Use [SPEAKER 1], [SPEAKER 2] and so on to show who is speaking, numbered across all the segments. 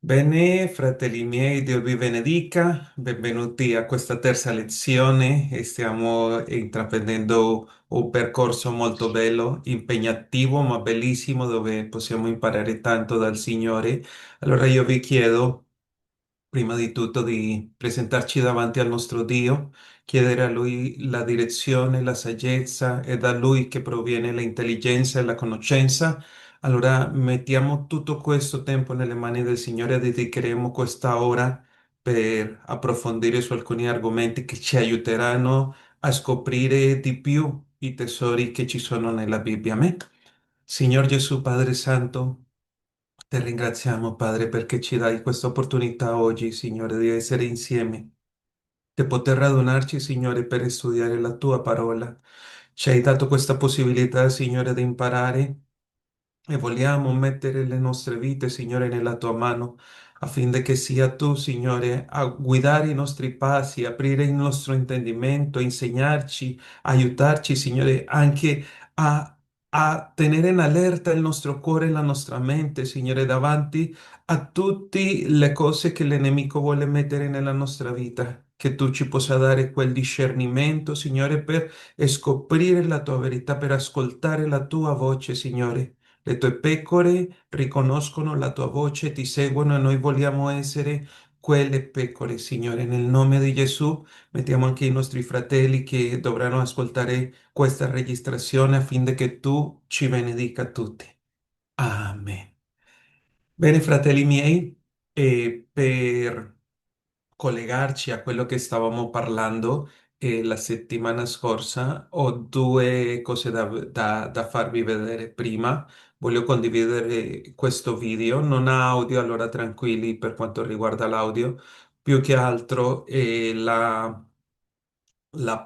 [SPEAKER 1] Bene, fratelli miei, Dio vi benedica, benvenuti a questa terza lezione. Stiamo intraprendendo un percorso molto bello, impegnativo, ma bellissimo, dove possiamo imparare tanto dal Signore. Allora io vi chiedo prima di tutto di presentarci davanti al nostro Dio, chiedere a Lui la direzione, la saggezza, è da Lui che proviene l'intelligenza e la conoscenza. Allora mettiamo tutto questo tempo nelle mani del Signore e dedicheremo questa ora per approfondire su alcuni argomenti che ci aiuteranno a scoprire di più i tesori che ci sono nella Bibbia. Amen. Signor Gesù, Padre Santo, ti ringraziamo, Padre, perché ci dai questa opportunità oggi, Signore, di essere insieme, di poter radunarci, Signore, per studiare la tua parola. Ci hai dato questa possibilità, Signore, di imparare e vogliamo mettere le nostre vite, Signore, nella tua mano, affinché sia tu, Signore, a guidare i nostri passi, aprire il nostro intendimento, insegnarci, aiutarci, Signore, anche a tenere in allerta il nostro cuore e la nostra mente, Signore, davanti a tutte le cose che il nemico vuole mettere nella nostra vita. Che tu ci possa dare quel discernimento, Signore, per scoprire la tua verità, per ascoltare la tua voce, Signore. Le tue pecore riconoscono la tua voce, ti seguono e noi vogliamo essere quelle pecore, Signore. Nel nome di Gesù mettiamo anche i nostri fratelli che dovranno ascoltare questa registrazione affinché tu ci benedica tutti. Amen. Bene, fratelli miei, per collegarci a quello che stavamo parlando la settimana scorsa, ho due cose da farvi vedere. Prima, voglio condividere questo video, non ha audio, allora tranquilli per quanto riguarda l'audio, più che altro la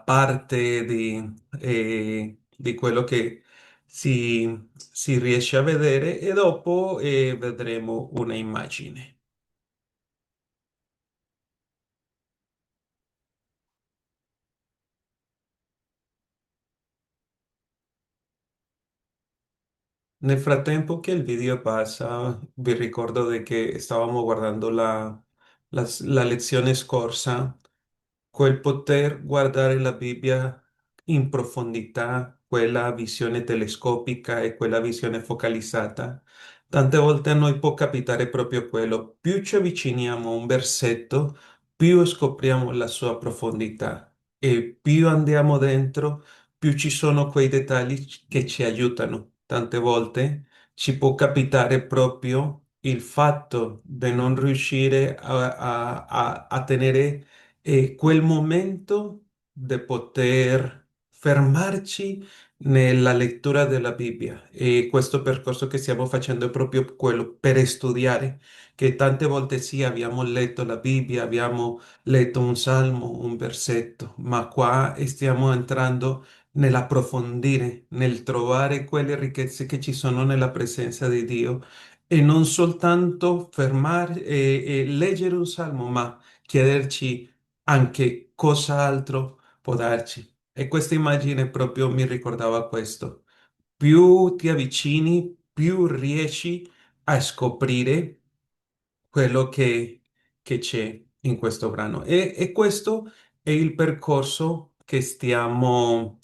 [SPEAKER 1] parte di quello che si riesce a vedere e dopo vedremo una immagine. Nel frattempo che il video passa, vi ricordo di che stavamo guardando la lezione scorsa, quel poter guardare la Bibbia in profondità, quella visione telescopica e quella visione focalizzata. Tante volte a noi può capitare proprio quello. Più ci avviciniamo a un versetto, più scopriamo la sua profondità e più andiamo dentro, più ci sono quei dettagli che ci aiutano. Tante volte ci può capitare proprio il fatto di non riuscire a tenere quel momento di poter fermarci nella lettura della Bibbia. E questo percorso che stiamo facendo è proprio quello per studiare, che tante volte sì, abbiamo letto la Bibbia, abbiamo letto un salmo, un versetto, ma qua stiamo entrando nell'approfondire, nel trovare quelle ricchezze che ci sono nella presenza di Dio e non soltanto fermare e leggere un salmo, ma chiederci anche cosa altro può darci. E questa immagine proprio mi ricordava questo. Più ti avvicini, più riesci a scoprire quello che c'è in questo brano. E questo è il percorso che stiamo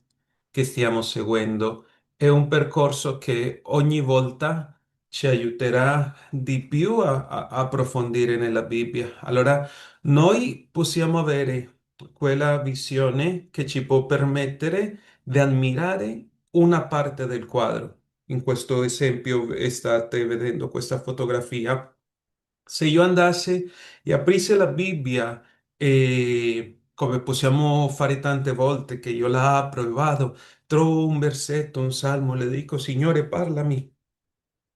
[SPEAKER 1] seguendo. È un percorso che ogni volta ci aiuterà di più a approfondire nella Bibbia. Allora, noi possiamo avere quella visione che ci può permettere di ammirare una parte del quadro. In questo esempio state vedendo questa fotografia. Se io andassi e aprisse la Bibbia e come possiamo fare tante volte che io la apro e vado, trovo un versetto, un salmo, le dico, Signore, parlami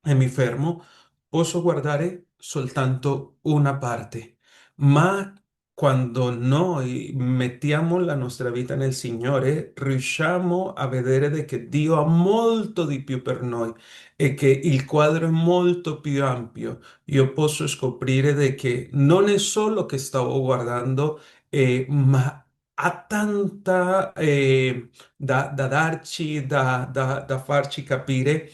[SPEAKER 1] e mi fermo, posso guardare soltanto una parte, ma quando noi mettiamo la nostra vita nel Signore, riusciamo a vedere che Dio ha molto di più per noi e che il quadro è molto più ampio. Io posso scoprire che non è solo che stavo guardando, ma ha tanta da darci, da farci capire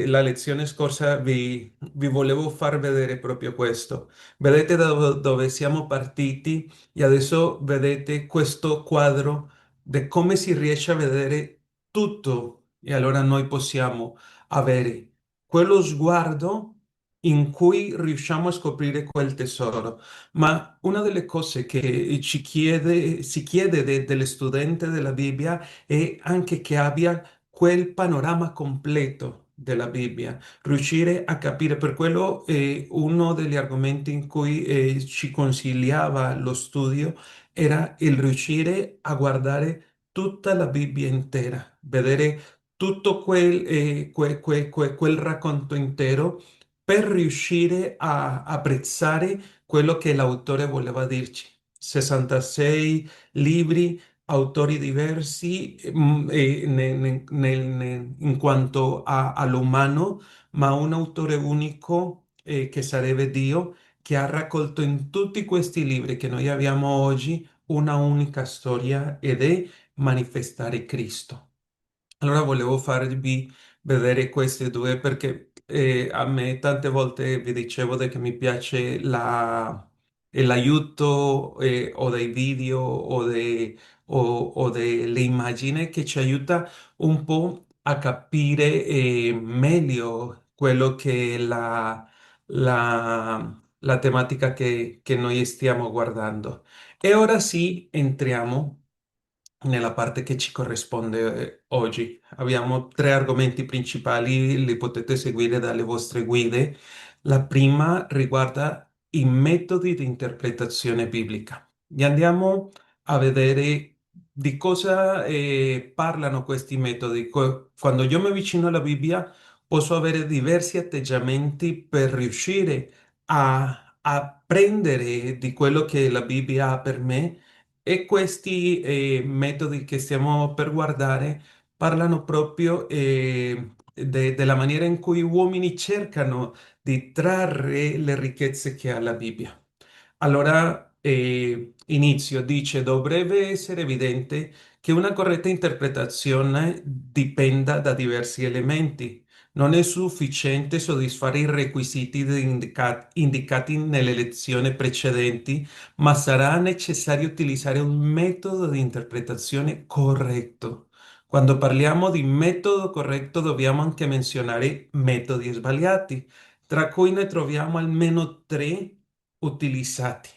[SPEAKER 1] la lezione scorsa vi volevo far vedere proprio questo. Vedete dove siamo partiti e adesso vedete questo quadro di come si riesce a vedere tutto e allora noi possiamo avere quello sguardo in cui riusciamo a scoprire quel tesoro. Ma una delle cose che si chiede delle studente della Bibbia è anche che abbia quel panorama completo della Bibbia, riuscire a capire. Per quello uno degli argomenti in cui ci consigliava lo studio era il riuscire a guardare tutta la Bibbia intera, vedere tutto quel racconto intero per riuscire a apprezzare quello che l'autore voleva dirci. 66 libri, autori diversi in quanto all'umano, ma un autore unico che sarebbe Dio, che ha raccolto in tutti questi libri che noi abbiamo oggi una unica storia ed è manifestare Cristo. Allora volevo farvi vedere queste due perché a me tante volte vi dicevo che mi piace l'aiuto o dei video o delle immagini che ci aiuta un po' a capire meglio quello che è la tematica che noi stiamo guardando. E ora sì, entriamo nella parte che ci corrisponde oggi. Abbiamo tre argomenti principali, li potete seguire dalle vostre guide. La prima riguarda i metodi di interpretazione biblica. E andiamo a vedere di cosa parlano questi metodi. Quando io mi avvicino alla Bibbia, posso avere diversi atteggiamenti per riuscire a prendere di quello che la Bibbia ha per me e questi metodi che stiamo per guardare parlano proprio della maniera in cui uomini cercano di trarre le ricchezze che ha la Bibbia. Allora, inizio, dice, dovrebbe essere evidente che una corretta interpretazione dipenda da diversi elementi. Non è sufficiente soddisfare i requisiti indicati nelle lezioni precedenti, ma sarà necessario utilizzare un metodo di interpretazione corretto. Quando parliamo di metodo corretto, dobbiamo anche menzionare metodi sbagliati, tra cui ne troviamo almeno tre utilizzati.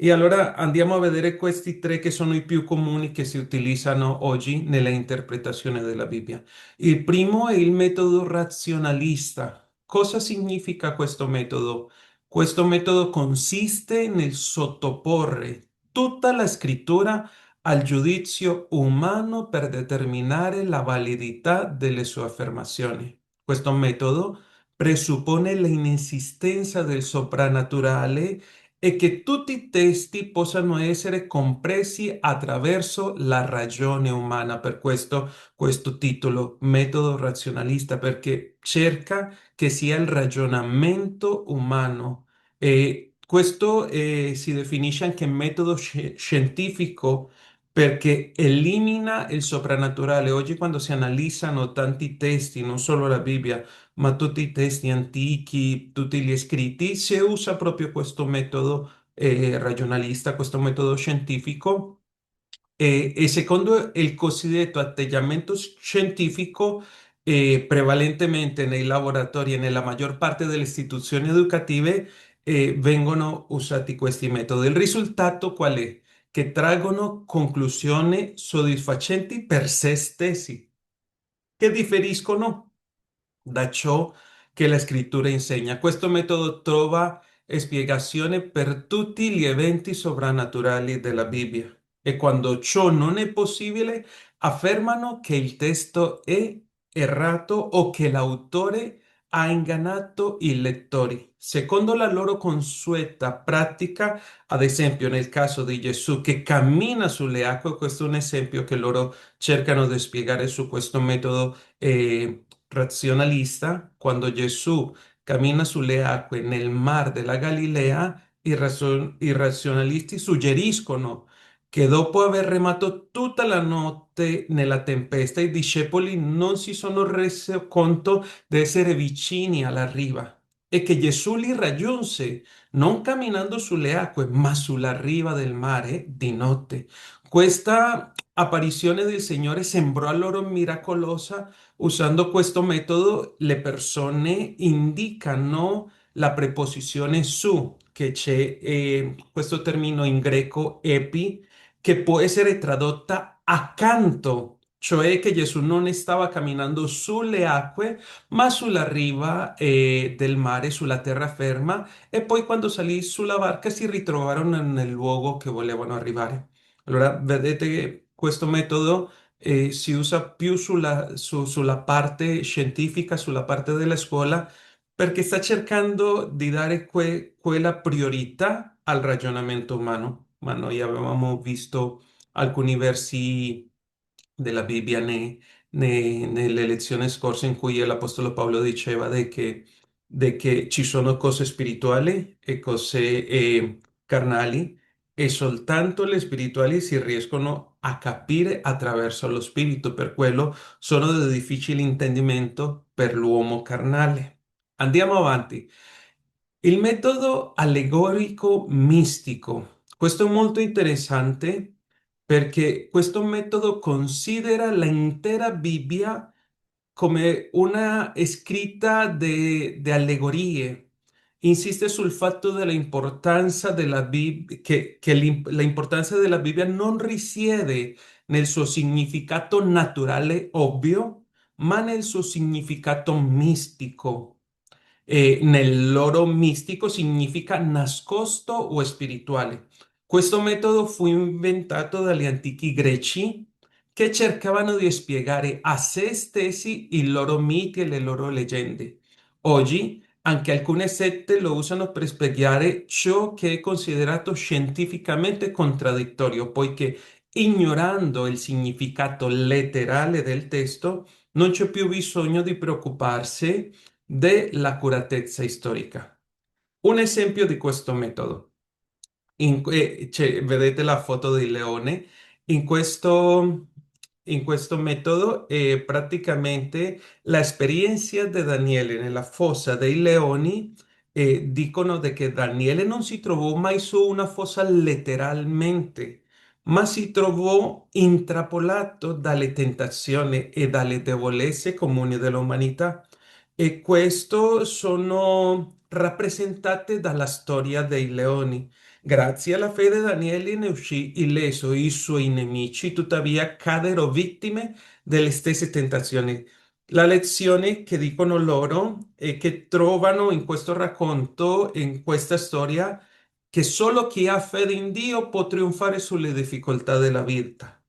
[SPEAKER 1] E allora andiamo a vedere questi tre che sono i più comuni che si utilizzano oggi nella interpretazione della Bibbia. Il primo è il metodo razionalista. Cosa significa questo metodo? Questo metodo consiste nel sottoporre tutta la scrittura al giudizio umano per determinare la validità delle sue affermazioni. Questo metodo presuppone l'inesistenza del soprannaturale e che tutti i testi possano essere compresi attraverso la ragione umana. Per questo titolo, metodo razionalista, perché cerca che sia il ragionamento umano. E questo si definisce anche metodo scientifico perché elimina il soprannaturale. Oggi quando si analizzano tanti testi, non solo la Bibbia, ma tutti i testi antichi, tutti gli scritti, si usa proprio questo metodo ragionalista, questo metodo scientifico e secondo il cosiddetto atteggiamento scientifico, prevalentemente nei laboratori e nella maggior parte delle istituzioni educative, vengono usati questi metodi. Il risultato qual è? Che traggono conclusioni soddisfacenti per se stessi, che differiscono da ciò che la scrittura insegna. Questo metodo trova spiegazione per tutti gli eventi sovrannaturali della Bibbia e quando ciò non è possibile, affermano che il testo è errato o che l'autore ha ingannato i lettori. Secondo la loro consueta pratica, ad esempio nel caso di Gesù che cammina sulle acque, questo è un esempio che loro cercano di spiegare su questo metodo razionalista, quando Gesù cammina sulle acque nel mar della Galilea, i razionalisti suggeriscono che dopo aver remato tutta la notte nella tempesta, i discepoli non si sono resi conto di essere vicini alla riva e che Gesù li raggiunse non camminando sulle acque, ma sulla riva del mare di notte. Questa apparizione del Signore sembrò a loro miracolosa. Usando questo metodo, le persone indicano la preposizione su, che c'è questo termine in greco epi, che può essere tradotta accanto, cioè che Gesù non stava camminando sulle acque, ma sulla riva del mare, sulla terraferma, e poi quando salì sulla barca si ritrovarono nel luogo che volevano arrivare. Allora, vedete che questo metodo si usa più sulla parte scientifica, sulla parte della scuola, perché sta cercando di dare quella priorità al ragionamento umano. Ma noi avevamo visto alcuni versi della Bibbia nelle lezioni scorse in cui l'Apostolo Paolo diceva de che ci sono cose spirituali e cose carnali e soltanto le spirituali si riescono a capire attraverso lo spirito, per quello sono di difficile intendimento per l'uomo carnale. Andiamo avanti. Il metodo allegorico mistico. Questo è molto interessante perché questo metodo considera l'intera Bibbia come una scritta di allegorie. Insiste sul fatto dell'importanza della Bibbia, che l'importanza della Bibbia non risiede nel suo significato naturale ovvio, ma nel suo significato mistico. Nel loro mistico significa nascosto o spirituale. Questo metodo fu inventato dagli antichi greci che cercavano di spiegare a se stessi i loro miti e le loro leggende. Oggi anche alcune sette lo usano per spiegare ciò che è considerato scientificamente contraddittorio, poiché ignorando il significato letterale del testo non c'è più bisogno di preoccuparsi dell'accuratezza storica. Un esempio di questo metodo. Vedete la foto del leone. In in questo metodo, praticamente la esperienza di Daniele nella fossa dei leoni, dicono che Daniele non si trovò mai su una fossa letteralmente, ma si trovò intrappolato dalle tentazioni e dalle debolezze comuni dell'umanità. E questo sono rappresentate dalla storia dei leoni. Grazie alla fede Daniele ne uscì illeso, i suoi nemici tuttavia caddero vittime delle stesse tentazioni. La lezione che dicono loro e che trovano in questo racconto, in questa storia, che solo chi ha fede in Dio può trionfare sulle difficoltà della vita.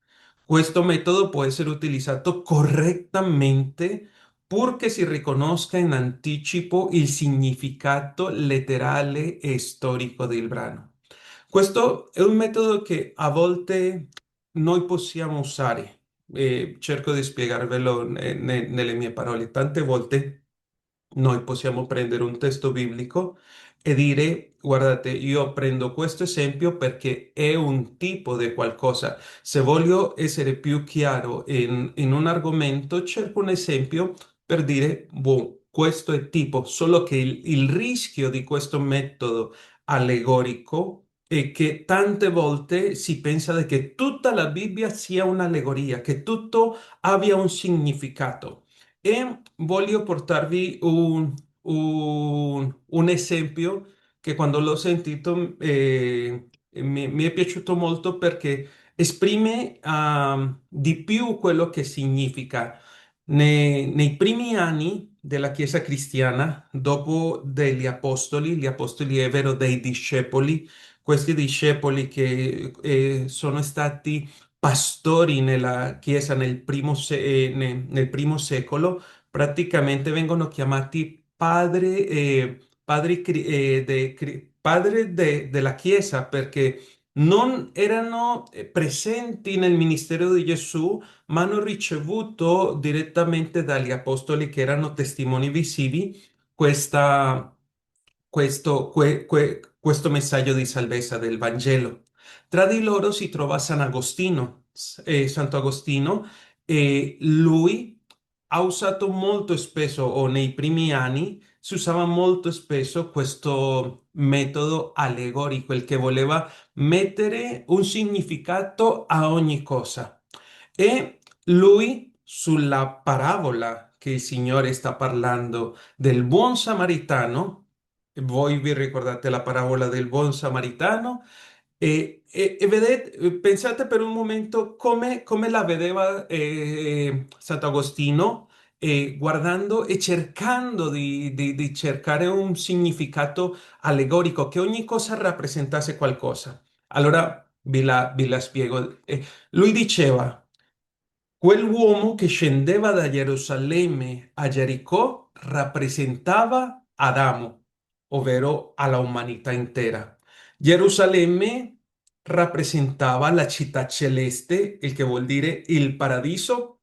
[SPEAKER 1] Questo metodo può essere utilizzato correttamente purché si riconosca in anticipo il significato letterale e storico del brano. Questo è un metodo che a volte noi possiamo usare. Cerco di spiegarvelo nelle mie parole. Tante volte noi possiamo prendere un testo biblico e dire, guardate, io prendo questo esempio perché è un tipo di qualcosa. Se voglio essere più chiaro in un argomento, cerco un esempio per dire, boh, questo è tipo, solo che il rischio di questo metodo allegorico è che tante volte si pensa di che tutta la Bibbia sia un'allegoria, che tutto abbia un significato. E voglio portarvi un esempio che quando l'ho sentito mi è piaciuto molto perché esprime di più quello che significa. Nei primi anni della Chiesa cristiana, dopo degli apostoli, gli apostoli ebbero dei discepoli, questi discepoli che sono stati pastori nella Chiesa nel primo secolo, praticamente vengono chiamati padri della Chiesa perché non erano presenti nel ministero di Gesù, ma hanno ricevuto direttamente dagli apostoli che erano testimoni visivi questo messaggio di salvezza del Vangelo. Tra di loro si trova San Agostino. Santo Agostino, lui ha usato molto spesso, o nei primi anni, si usava molto spesso questo metodo allegorico, il che voleva mettere un significato a ogni cosa. E lui, sulla parabola che il Signore sta parlando del buon samaritano, voi vi ricordate la parabola del buon samaritano? E vedete, pensate per un momento come la vedeva Sant'Agostino, guardando e cercando di cercare un significato allegorico, che ogni cosa rappresentasse qualcosa. Allora vi la spiego. Lui diceva, quell'uomo che scendeva da Gerusalemme a Gericò rappresentava Adamo, ovvero alla umanità intera. Gerusalemme rappresentava la città celeste, il che vuol dire il paradiso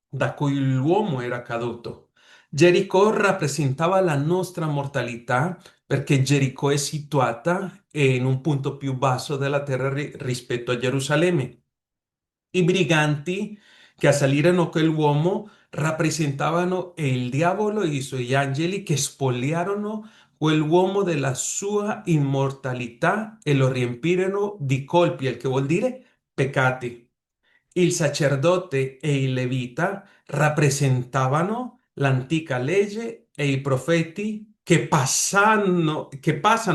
[SPEAKER 1] da cui l'uomo era caduto. Gericò rappresentava la nostra mortalità perché Gericò è situata in un punto più basso della terra rispetto a Gerusalemme. I briganti che assalirono quell'uomo rappresentavano il diavolo e i suoi angeli che spogliarono quell'uomo della sua immortalità e lo riempirono di colpi, il che vuol dire peccati. Il sacerdote e il levita rappresentavano l'antica legge e i profeti che passano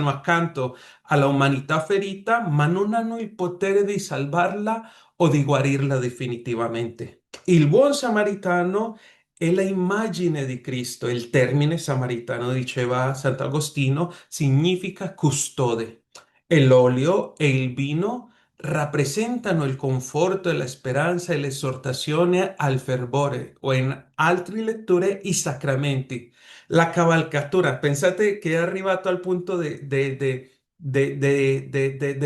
[SPEAKER 1] accanto alla umanità ferita, ma non hanno il potere di salvarla o di guarirla definitivamente. Il buon samaritano è la immagine di Cristo. Il termine samaritano, diceva Sant'Agostino, significa custode. E l'olio e il vino rappresentano il conforto e la speranza e l'esortazione al fervore, o in altre letture i sacramenti. La cavalcatura, pensate che è arrivato al punto di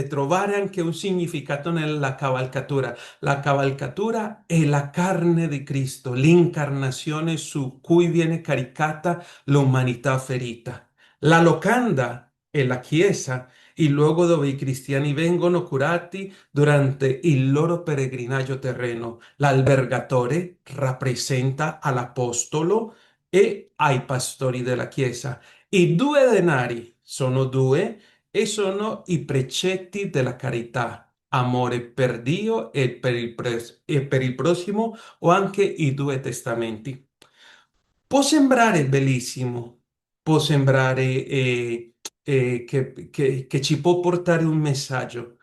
[SPEAKER 1] trovare anche un significato nella cavalcatura. La cavalcatura è la carne di Cristo, l'incarnazione su cui viene caricata l'umanità ferita. La locanda è la Chiesa, il luogo dove i cristiani vengono curati durante il loro peregrinaggio terreno. L'albergatore rappresenta all'apostolo e ai pastori della Chiesa. I due denari sono due e sono i precetti della carità, amore per Dio e per il prossimo, o anche i due testamenti. Può sembrare bellissimo, può sembrare che ci può portare un messaggio,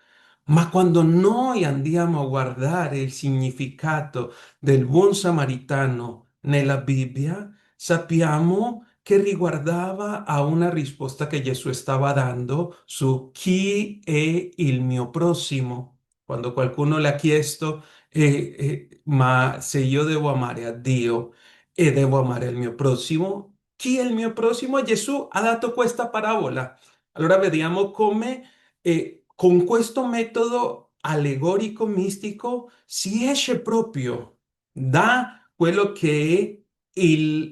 [SPEAKER 1] ma quando noi andiamo a guardare il significato del buon samaritano nella Bibbia, sappiamo che riguardava a una risposta che Gesù stava dando su chi è il mio prossimo. Quando qualcuno le ha chiesto, ma se io devo amare a Dio e devo amare il mio prossimo, chi è il mio prossimo? Gesù ha dato questa parabola. Allora vediamo come con questo metodo allegorico mistico si esce proprio da quello che è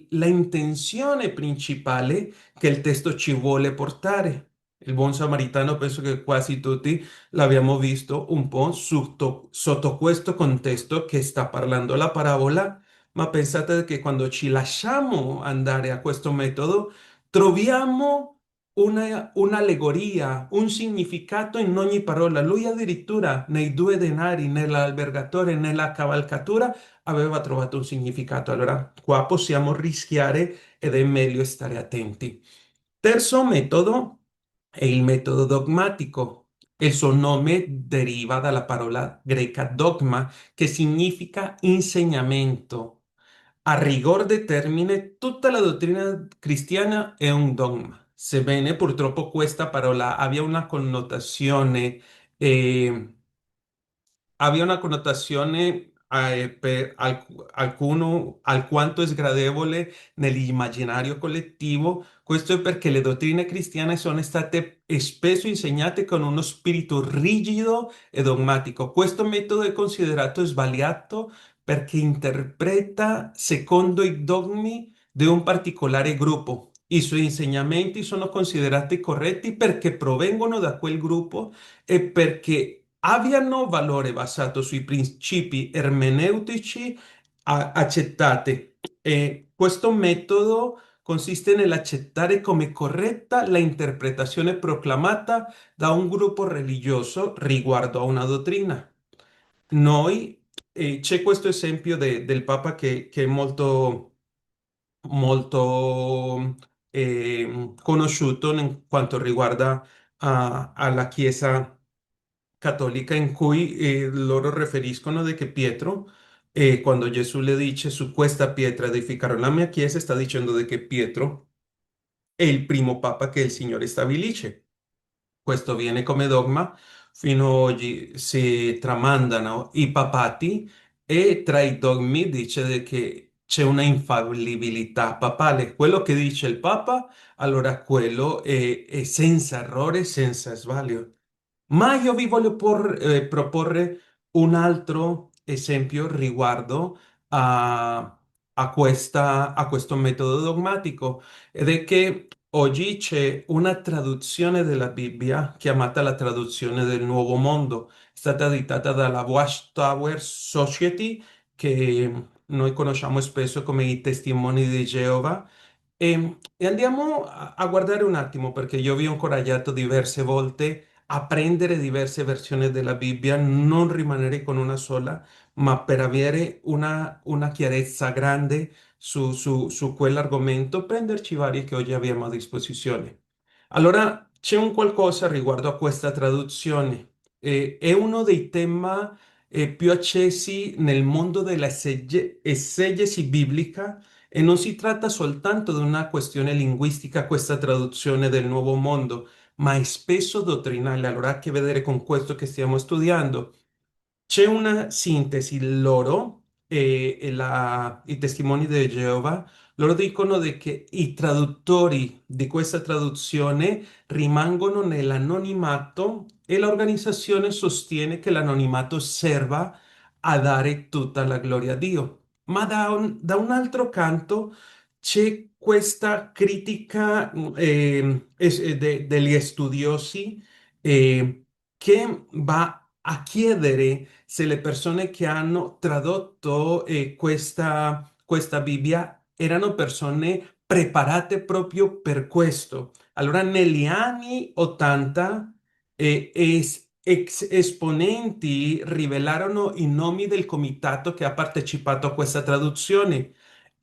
[SPEAKER 1] la intenzione principale che il testo ci vuole portare. Il buon samaritano, penso che quasi tutti l'abbiamo visto un po' sotto questo contesto che sta parlando la parabola, ma pensate che quando ci lasciamo andare a questo metodo, troviamo un'allegoria, un significato in ogni parola. Lui addirittura nei due denari, nell'albergatore, nella cavalcatura, aveva trovato un significato. Allora, qua possiamo rischiare ed è meglio stare attenti. Terzo metodo è il metodo dogmatico. Il suo nome deriva dalla parola greca dogma, che significa insegnamento. A rigor de termine, tutta la dottrina cristiana è un dogma, sebbene purtroppo questa parola eh, abbia una connotazione per alcuno alquanto sgradevole nell'immaginario collettivo. Questo è perché le dottrine cristiane sono state spesso insegnate con uno spirito rigido e dogmatico. Questo metodo è considerato sbagliato perché interpreta secondo i dogmi di un particolare gruppo. I suoi insegnamenti sono considerati corretti perché provengono da quel gruppo e perché abbiano valore basato sui principi ermeneutici accettati. E questo metodo consiste nell'accettare come corretta la interpretazione proclamata da un gruppo religioso riguardo a una dottrina. Noi, c'è questo esempio del Papa che è molto, molto conosciuto in quanto riguarda alla Chiesa cattolica, in cui loro riferiscono di che Pietro, quando Gesù le dice su questa pietra edificherò la mia chiesa, sta dicendo di che Pietro è il primo Papa che il Signore stabilisce. Questo viene come dogma, fino ad oggi si tramandano i papati e tra i dogmi dice che c'è una infallibilità papale. Quello che dice il Papa, allora quello è senza errore, senza sbaglio. Ma io vi voglio proporre un altro esempio riguardo a questo metodo dogmatico, ed è che oggi c'è una traduzione della Bibbia chiamata la traduzione del Nuovo Mondo, è stata dittata dalla Watchtower Society, che noi conosciamo spesso come i Testimoni di Geova. E andiamo a guardare un attimo, perché io vi ho incoraggiato diverse volte a prendere diverse versioni della Bibbia, non rimanere con una sola, ma per avere una chiarezza grande su quell'argomento, prenderci vari che oggi abbiamo a disposizione. Allora, c'è un qualcosa riguardo a questa traduzione. È uno dei temi più accesi nel mondo della esegesi biblica, e non si tratta soltanto di una questione linguistica, questa traduzione del Nuovo Mondo, ma è spesso dottrinale. Allora ha a che vedere con questo che stiamo studiando. C'è una sintesi loro, i testimoni di Geova, loro dicono che i traduttori di questa traduzione rimangono nell'anonimato, e l'organizzazione sostiene che l'anonimato serva a dare tutta la gloria a Dio. Ma da un altro canto c'è questa critica degli studiosi, che va a chiedere se le persone che hanno tradotto questa Bibbia erano persone preparate proprio per questo. Allora, negli anni 80, ex esponenti rivelarono i nomi del comitato che ha partecipato a questa traduzione,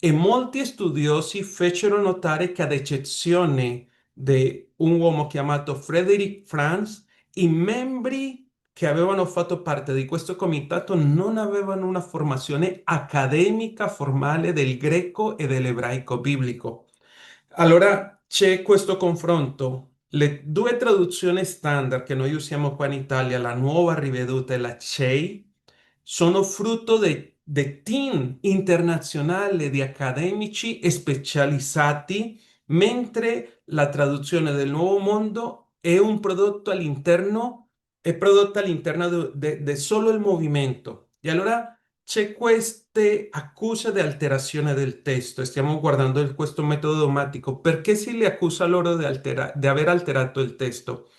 [SPEAKER 1] e molti studiosi fecero notare che, ad eccezione di un uomo chiamato Frederick Franz, i membri che avevano fatto parte di questo comitato non avevano una formazione accademica formale del greco e dell'ebraico biblico. Allora c'è questo confronto. Le due traduzioni standard che noi usiamo qua in Italia, la nuova riveduta e la CEI, sono frutto di team internazionali di accademici specializzati, mentre la traduzione del Nuovo Mondo è prodotta all'interno di solo il movimento. E allora c'è queste accuse di alterazione del testo. Stiamo guardando questo metodo dogmatico. Perché si li accusa loro di aver alterato il testo?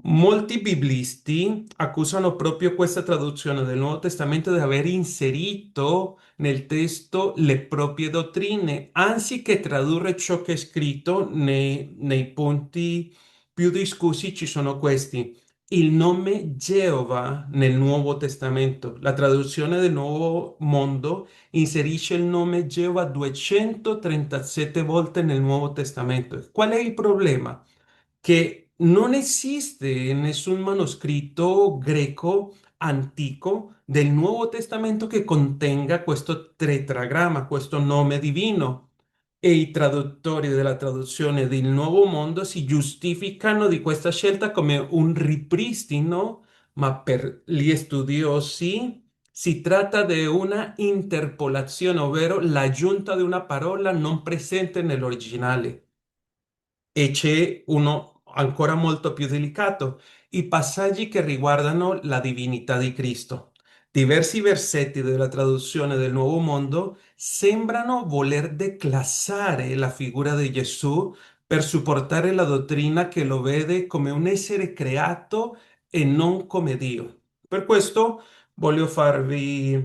[SPEAKER 1] Molti biblisti accusano proprio questa traduzione del Nuovo Testamento di aver inserito nel testo le proprie dottrine, anziché tradurre ciò che è scritto nei punti più discussi. Ci sono questi. Il nome Geova nel Nuovo Testamento. La traduzione del Nuovo Mondo inserisce il nome Geova 237 volte nel Nuovo Testamento. Qual è il problema? Che non esiste nessun manoscritto greco antico del Nuovo Testamento che contenga questo tetragramma, questo nome divino. E i traduttori della traduzione del Nuovo Mondo si giustificano di questa scelta come un ripristino, ma per gli studiosi si tratta di una interpolazione, ovvero l'aggiunta di una parola non presente nell'originale. E c'è uno ancora molto più delicato: i passaggi che riguardano la divinità di Cristo. Diversi versetti della traduzione del Nuovo Mondo sembrano voler declassare la figura di Gesù per supportare la dottrina che lo vede come un essere creato e non come Dio. Per questo voglio farvi,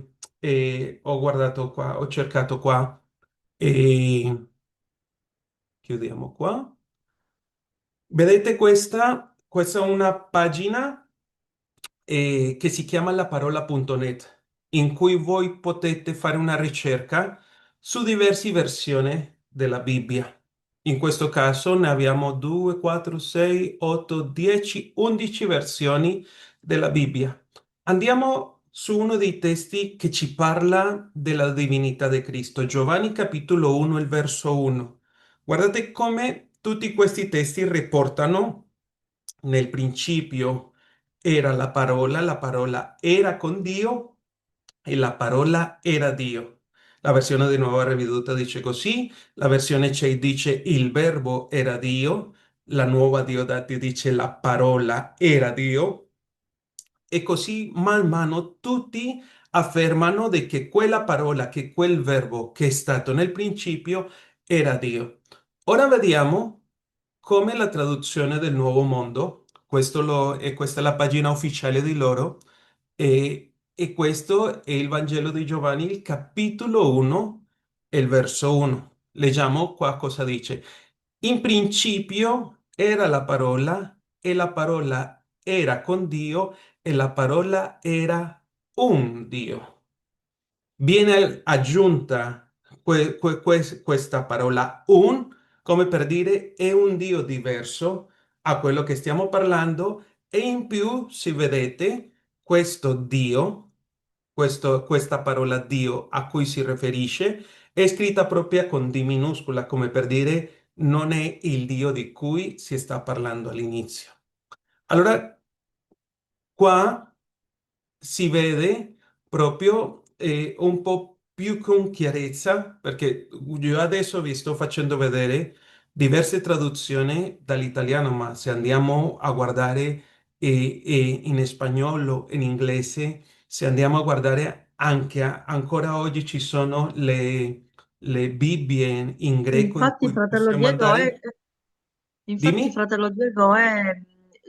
[SPEAKER 1] ho guardato qua, ho cercato qua e chiudiamo qua. Vedete questa è una pagina che si chiama laparola.net, in cui voi potete fare una ricerca su diverse versioni della Bibbia. In questo caso ne abbiamo 2, 4, 6, 8, 10, 11 versioni della Bibbia. Andiamo su uno dei testi che ci parla della divinità di Cristo, Giovanni capitolo 1, il verso 1. Guardate come tutti questi testi riportano nel principio era la parola era con Dio e la parola era Dio. La versione di Nuova Riveduta dice così, la versione CEI dice il verbo era Dio, la nuova Diodati dice la parola era Dio e così man mano tutti affermano di che quella parola, che quel verbo che è stato nel principio era Dio. Ora vediamo come la traduzione del Nuovo Mondo, e questa è la pagina ufficiale di loro, e questo è il Vangelo di Giovanni, il capitolo 1 e il verso 1. Leggiamo qua cosa dice. In principio era la parola e la parola era con Dio e la parola era un Dio. Viene aggiunta questa parola un, come per dire è un Dio diverso a quello che stiamo parlando e in più, se vedete, questo Dio, questa parola Dio a cui si riferisce, è scritta proprio con D minuscola, come per dire non è il Dio di cui si sta parlando all'inizio. Allora, qua si vede proprio un po' più con chiarezza, perché io adesso vi sto facendo vedere diverse traduzioni dall'italiano, ma se andiamo a guardare in spagnolo, in inglese, se andiamo a guardare anche ancora oggi ci sono le Bibbie in greco in
[SPEAKER 2] Infatti,
[SPEAKER 1] cui
[SPEAKER 2] fratello
[SPEAKER 1] possiamo
[SPEAKER 2] Diego,
[SPEAKER 1] andare.
[SPEAKER 2] infatti,
[SPEAKER 1] Dimmi?
[SPEAKER 2] fratello Diego,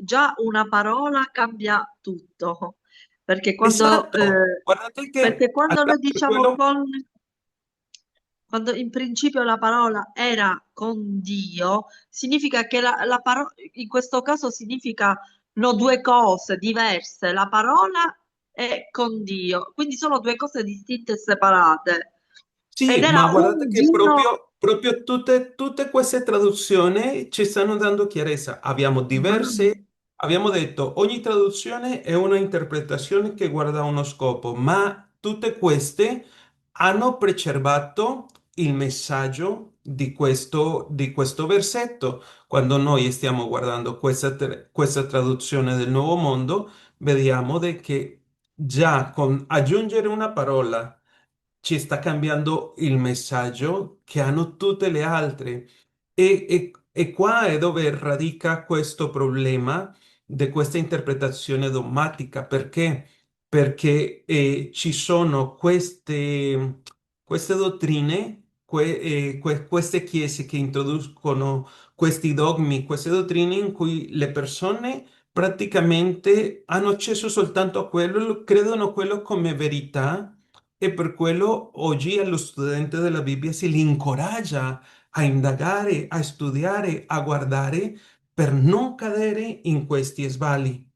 [SPEAKER 2] già una parola cambia tutto. Perché quando,
[SPEAKER 1] Esatto, guardate
[SPEAKER 2] perché
[SPEAKER 1] che
[SPEAKER 2] quando noi
[SPEAKER 1] per
[SPEAKER 2] diciamo
[SPEAKER 1] quello.
[SPEAKER 2] quando in principio la parola era con Dio, significa che la parola, in questo caso significa no, due cose diverse. La parola è con Dio, quindi sono due cose distinte e separate. Ed
[SPEAKER 1] Sì,
[SPEAKER 2] era
[SPEAKER 1] ma guardate
[SPEAKER 2] un
[SPEAKER 1] che
[SPEAKER 2] Dio.
[SPEAKER 1] proprio tutte queste traduzioni ci stanno dando chiarezza.
[SPEAKER 2] Mamma.
[SPEAKER 1] Abbiamo detto, ogni traduzione è una interpretazione che guarda a uno scopo, ma tutte queste hanno preservato il messaggio di questo versetto. Quando noi stiamo guardando questa traduzione del Nuovo Mondo, vediamo che già con aggiungere una parola ci sta cambiando il messaggio che hanno tutte le altre. E qua è dove radica questo problema di questa interpretazione dogmatica. Perché? Perché ci sono queste dottrine, queste chiese che introducono questi dogmi, queste dottrine in cui le persone praticamente hanno accesso soltanto a quello, credono quello come verità e per quello oggi allo studente della Bibbia si li incoraggia a indagare, a studiare, a guardare per non cadere in questi sbagli.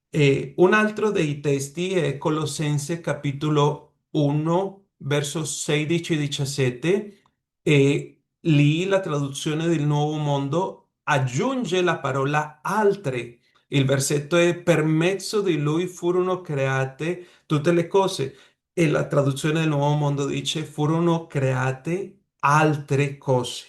[SPEAKER 1] E un altro dei testi è Colossense capitolo 1, verso 16 e 17, e lì la traduzione del Nuovo Mondo aggiunge la parola altre. Il versetto è per mezzo di lui furono create tutte le cose e la traduzione del Nuovo Mondo dice furono create altre cose.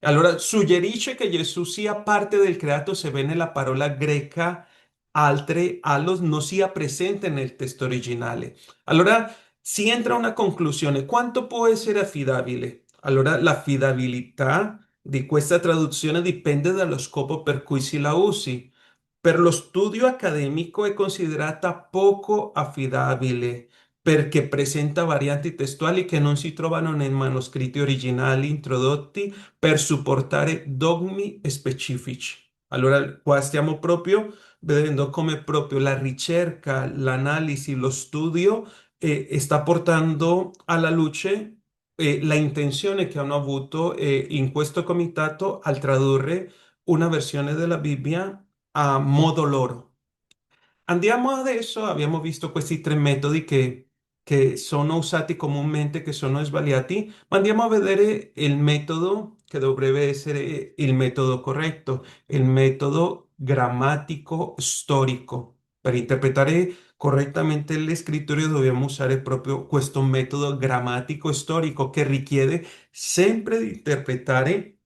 [SPEAKER 1] Allora suggerisce che Gesù sia parte del creato, sebbene la parola greca altre, allos, non sia presente nel testo originale. Allora si entra a una conclusione. Quanto può essere affidabile? Allora l'affidabilità di questa traduzione dipende dallo scopo per cui si la usi. Per lo studio accademico è considerata poco affidabile perché presenta varianti testuali che non si trovano nei manoscritti originali introdotti per supportare dogmi specifici. Allora, qua stiamo proprio vedendo come proprio la ricerca, l'analisi, lo studio sta portando alla luce la intenzione che hanno avuto in questo comitato al tradurre una versione della Bibbia a modo loro. Andiamo adesso, abbiamo visto questi tre metodi che sono usati comunemente, che sono sbagliati, ma andiamo a vedere il metodo che dovrebbe essere il metodo corretto, il metodo grammatico storico. Per interpretare correttamente le scritture dobbiamo usare proprio questo metodo grammatico storico che richiede sempre di interpretare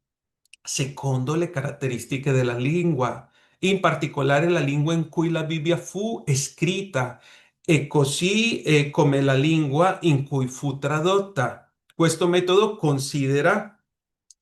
[SPEAKER 1] secondo le caratteristiche della lingua, in particolare la lingua in cui la Bibbia fu scritta e così come la lingua in cui fu tradotta. Questo metodo considera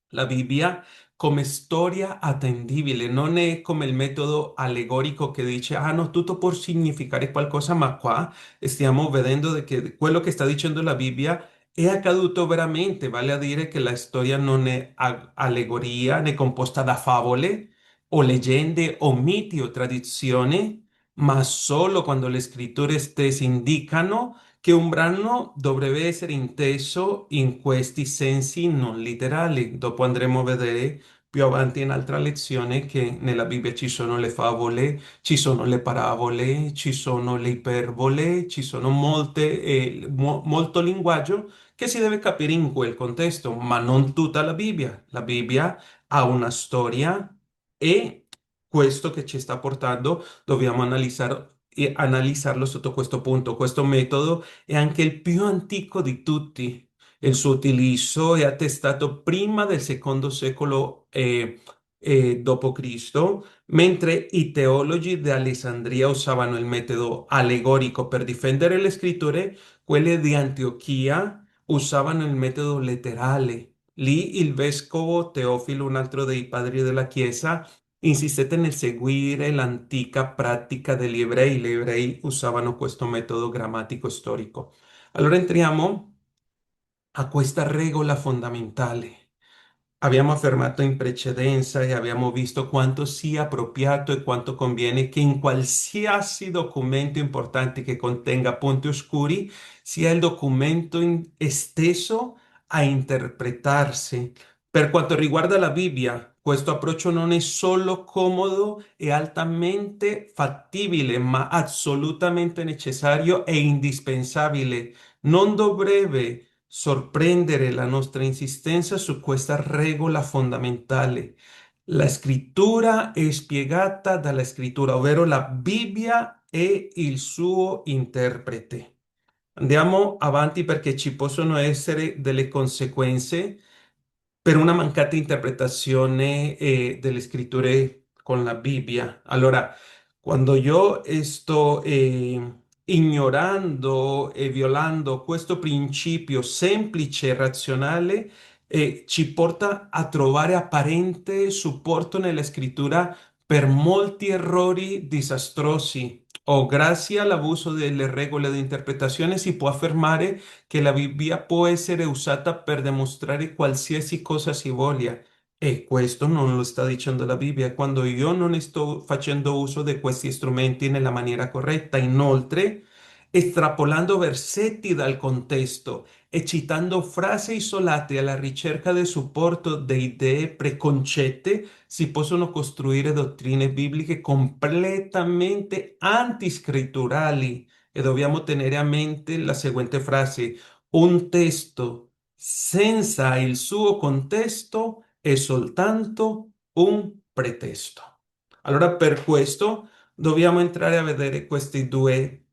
[SPEAKER 1] la Bibbia come storia attendibile, non è come il metodo allegorico che dice, ah no, tutto può significare qualcosa, ma qua stiamo vedendo che quello che sta dicendo la Bibbia è accaduto veramente, vale a dire che la storia non è allegoria né composta da favole o leggende o miti o tradizioni, ma solo quando le scritture stesse indicano che un brano dovrebbe essere inteso in questi sensi non letterali. Dopo andremo a vedere più avanti in altra lezione che nella Bibbia ci sono le favole, ci sono le parabole, ci sono le iperbole, ci sono molto linguaggio che si deve capire in quel contesto, ma non tutta la Bibbia. La Bibbia ha una storia e questo che ci sta portando dobbiamo analizzarlo sotto questo punto. Questo metodo è anche il più antico di tutti. Il suo utilizzo è attestato prima del secondo secolo d.C., mentre i teologi di Alessandria usavano il metodo allegorico per difendere le scritture, quelli di Antiochia usavano il metodo letterale. Lì il vescovo Teofilo, un altro dei padri della Chiesa, insistette nel seguire l'antica pratica degli ebrei. Gli ebrei usavano questo metodo grammatico storico. Allora entriamo a questa regola fondamentale. Abbiamo affermato in precedenza e abbiamo visto quanto sia appropriato e quanto conviene che in qualsiasi documento importante che contenga punti oscuri sia il documento esteso a interpretarsi. Per quanto riguarda la Bibbia, questo approccio non è solo comodo e altamente fattibile, ma assolutamente necessario e indispensabile. Non dovrebbe sorprendere la nostra insistenza su questa regola fondamentale. La scrittura è spiegata dalla scrittura, ovvero la Bibbia e il suo interprete. Andiamo avanti perché ci possono essere delle conseguenze per una mancata interpretazione delle scritture con la Bibbia. Allora, quando io sto ignorando e violando questo principio semplice e razionale, ci porta a trovare apparente supporto nella scrittura per molti errori disastrosi. O grazie all'abuso delle regole di interpretazione si può affermare che la Bibbia può essere usata per dimostrare qualsiasi cosa si voglia. E questo non lo sta dicendo la Bibbia, quando io non sto facendo uso di questi strumenti nella maniera corretta. Inoltre, estrapolando versetti dal contesto e citando frasi isolate alla ricerca del supporto di idee preconcette, si possono costruire dottrine bibliche completamente antiscritturali. E dobbiamo tenere a mente la seguente frase: un testo senza il suo contesto è soltanto un pretesto. Allora, per questo dobbiamo entrare a vedere queste due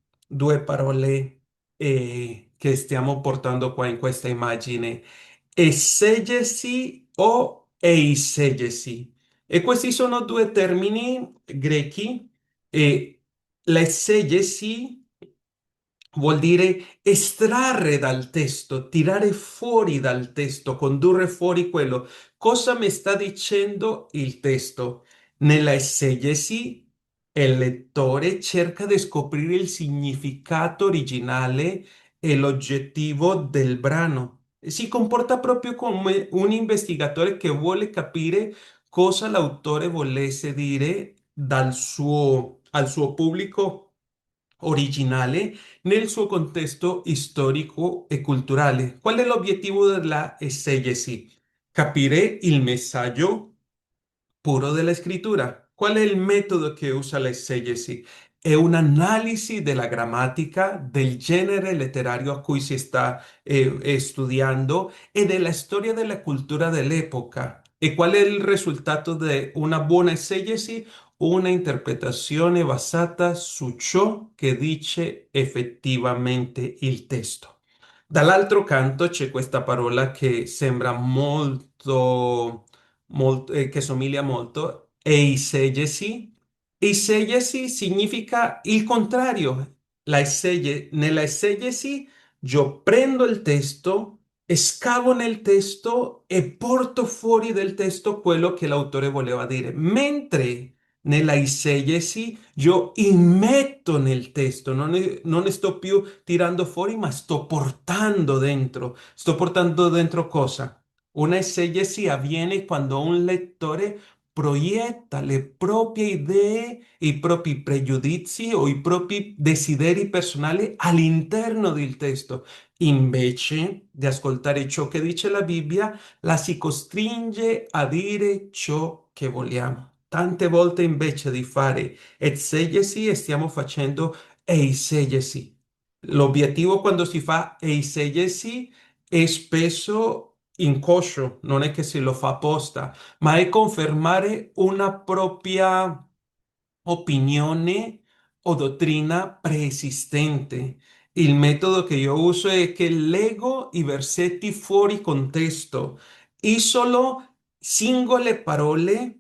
[SPEAKER 1] parole che stiamo portando qua in questa immagine: esegesi o eisegesi. E questi sono due termini grechi. E la esegesi vuol dire estrarre dal testo, tirare fuori dal testo, condurre fuori quello. Cosa mi sta dicendo il testo? Nella esegesi, il lettore cerca di scoprire il significato originale e l'oggettivo del brano. Si comporta proprio come un investigatore che vuole capire cosa l'autore volesse dire dal suo al suo pubblico originale nel suo contesto storico e culturale. Qual è l'obiettivo della esegesi? Capire il messaggio puro della scrittura. Qual è il metodo che usa l'esegesi? È un'analisi della grammatica, del genere letterario a cui si sta studiando e della storia della cultura dell'epoca. E qual è il risultato di una buona esegesi? Una interpretazione basata su ciò che dice effettivamente il testo. Dall'altro canto c'è questa parola che sembra che somiglia molto, eisegesi. Eisegesi significa il contrario. Nella esegesi io prendo il testo, scavo nel testo e porto fuori del testo quello che l'autore voleva dire, mentre nella esegesi io immetto nel testo, non ne sto più tirando fuori, ma sto portando dentro. Sto portando dentro cosa? Una esegesi avviene quando un lettore proietta le proprie idee, i propri pregiudizi o i propri desideri personali all'interno del testo. Invece di ascoltare ciò che dice la Bibbia, la si costringe a dire ciò che vogliamo. Tante volte invece di fare esegesi stiamo facendo eisegesi. L'obiettivo quando si fa eisegesi è spesso inconscio, non è che si lo fa apposta, ma è confermare una propria opinione o dottrina preesistente. Il metodo che io uso è che leggo i versetti fuori contesto, isolo singole parole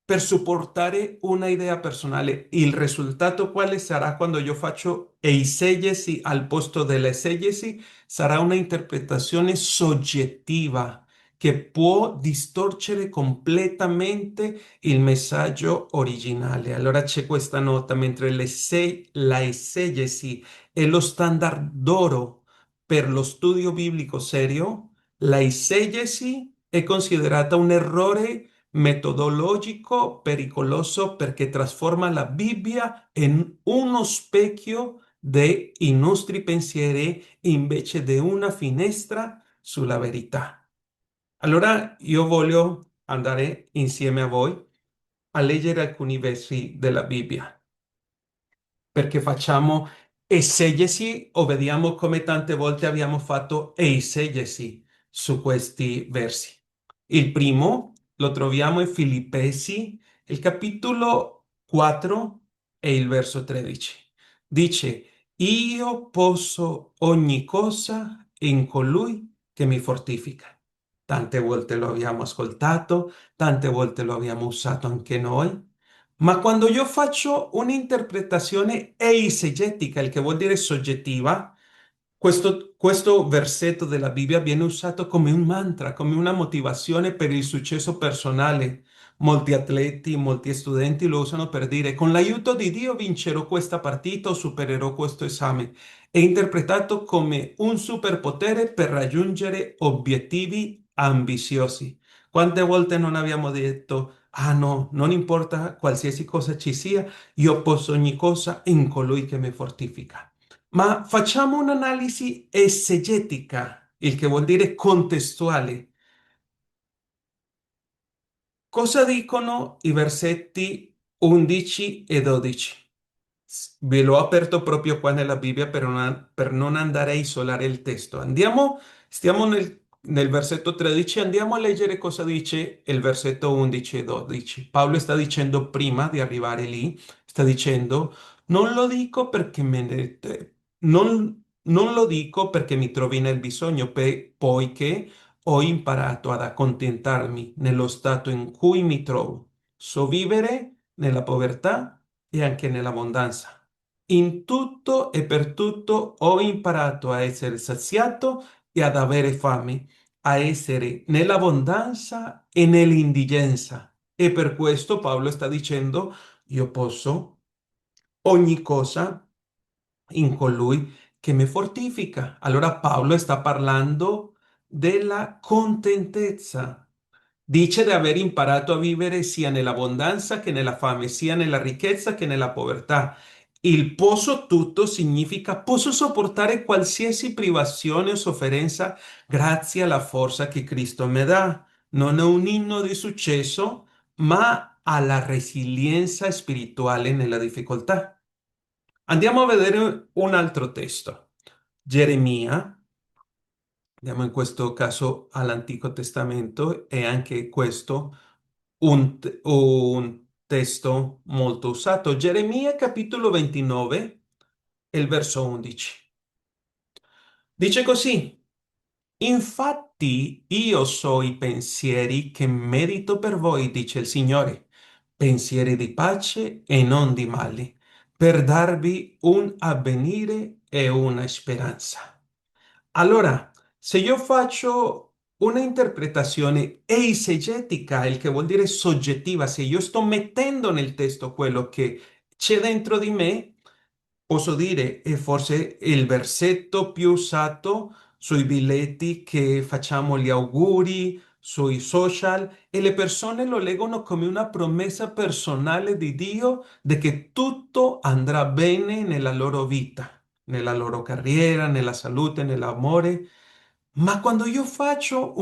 [SPEAKER 1] per supportare una idea personale. Il risultato quale sarà quando io faccio eisegesi al posto dell'esegesi? Sarà una interpretazione soggettiva che può distorcere completamente il messaggio originale. Allora c'è questa nota, mentre la esegesi è lo standard d'oro per lo studio biblico serio, la esegesi è considerata un errore metodologico pericoloso perché trasforma la Bibbia in uno specchio dei nostri pensieri invece di una finestra sulla verità. Allora io voglio andare insieme a voi a leggere alcuni versi della Bibbia perché facciamo esegesi o vediamo come tante volte abbiamo fatto eisegesi su questi versi. Il primo lo troviamo in Filippesi, il capitolo 4 e il verso 13. Dice, io posso ogni cosa in colui che mi fortifica. Tante volte lo abbiamo ascoltato, tante volte lo abbiamo usato anche noi. Ma quando io faccio un'interpretazione eisegetica, il che vuol dire soggettiva, questo versetto della Bibbia viene usato come un mantra, come una motivazione per il successo personale. Molti atleti, molti studenti lo usano per dire, con l'aiuto di Dio vincerò questa partita o supererò questo esame. È interpretato come un superpotere per raggiungere obiettivi ambiziosi. Quante volte non abbiamo detto, ah no, non importa qualsiasi cosa ci sia, io posso ogni cosa in colui che mi fortifica. Ma facciamo un'analisi esegetica, il che vuol dire contestuale. Cosa dicono i versetti 11 e 12? Ve l'ho aperto proprio qua nella Bibbia per non andare a isolare il testo. Stiamo nel versetto 13, andiamo a leggere cosa dice il versetto 11 e 12. Paolo sta dicendo prima di arrivare lì, sta dicendo, non lo dico perché non lo dico perché mi trovi nel bisogno, poiché ho imparato ad accontentarmi nello stato in cui mi trovo. So vivere nella povertà e anche nell'abbondanza. In tutto e per tutto ho imparato a essere saziato e ad avere fame, a essere nell'abbondanza e nell'indigenza. E per questo Paolo sta dicendo, io posso ogni cosa in colui che mi fortifica. Allora Paolo sta parlando della contentezza, Dice di aver imparato a vivere sia nell'abbondanza che nella fame, sia nella ricchezza che nella povertà. Il posso tutto significa posso sopportare qualsiasi privazione o sofferenza grazie alla forza che Cristo mi dà. Non è un inno di successo, ma alla resilienza spirituale nella difficoltà. Andiamo a vedere un altro testo. Geremia, andiamo in questo caso all'Antico Testamento, e anche questo un testo molto usato. Geremia capitolo 29 e il verso 11. Dice così. Infatti io so i pensieri che medito per voi, dice il Signore, pensieri di pace e non di mali, per darvi un avvenire e una speranza. Allora, se io faccio una interpretazione eisegetica, il che vuol dire soggettiva, se io sto mettendo nel testo quello che c'è dentro di me, posso dire è forse il versetto più usato sui biglietti che facciamo gli auguri, sui social, e le persone lo leggono come una promessa personale di Dio di che tutto andrà bene nella loro vita, nella loro carriera, nella salute, nell'amore. Ma quando io faccio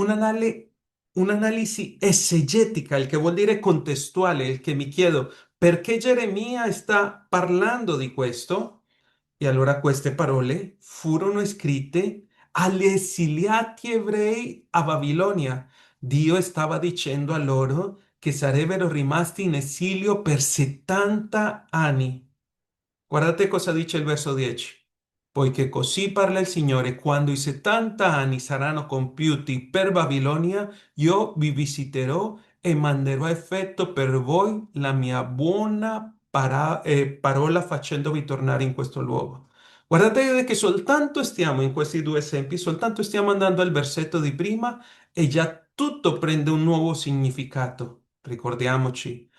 [SPEAKER 1] un'analisi esegetica, il che vuol dire contestuale, il che mi chiedo perché Geremia sta parlando di questo, e allora queste parole furono scritte agli esiliati ebrei a Babilonia. Dio stava dicendo a loro che sarebbero rimasti in esilio per 70 anni. Guardate cosa dice il verso 10. Poiché così parla il Signore, quando i 70 anni saranno compiuti per Babilonia, io vi visiterò e manderò a effetto per voi la mia buona parola facendovi tornare in questo luogo. Guardate che soltanto stiamo in questi due esempi, soltanto stiamo andando al versetto di prima e già tutto prende un nuovo significato. Ricordiamoci.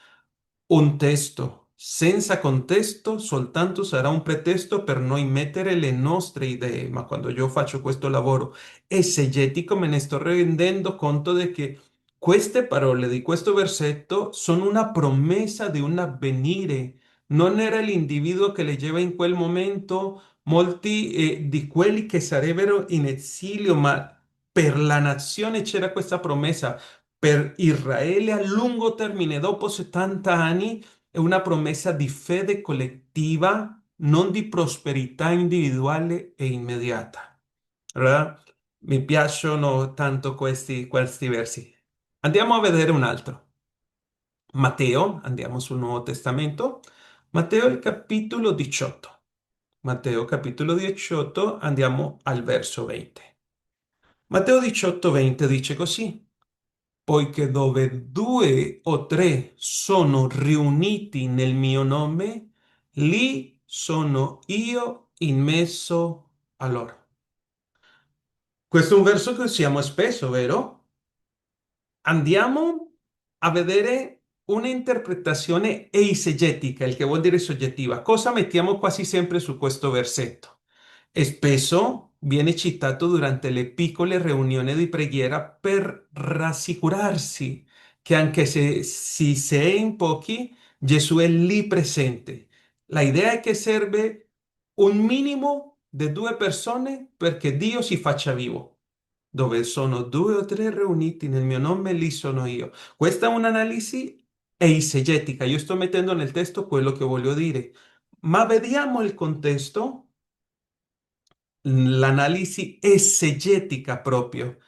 [SPEAKER 1] Un testo senza contesto soltanto sarà un pretesto per noi mettere le nostre idee, ma quando io faccio questo lavoro esegetico me ne sto rendendo conto di che queste parole di questo versetto sono una promessa di un avvenire. Non era l'individuo che leggeva in quel momento molti di quelli che sarebbero in esilio, ma per la nazione c'era questa promessa. Per Israele a lungo termine, dopo 70 anni, è una promessa di fede collettiva, non di prosperità individuale e immediata. Allora, mi piacciono tanto questi versi. Andiamo a vedere un altro. Matteo, andiamo sul Nuovo Testamento. Matteo il capitolo 18. Matteo capitolo 18, andiamo al verso 20. Matteo 18, 20 dice così. Poiché dove due o tre sono riuniti nel mio nome, lì sono io in mezzo a loro. Questo è un verso che usiamo spesso, vero? Andiamo a vedere un'interpretazione eisegetica, il che vuol dire soggettiva. Cosa mettiamo quasi sempre su questo versetto? E spesso viene citato durante le piccole riunioni di preghiera per rassicurarsi che anche se si è in pochi, Gesù è lì presente. La idea è che serve un minimo di due persone perché Dio si faccia vivo. Dove sono due o tre riuniti nel mio nome, lì sono io. Questa è un'analisi eisegetica. Io sto mettendo nel testo quello che voglio dire. Ma vediamo il contesto, l'analisi esegetica proprio.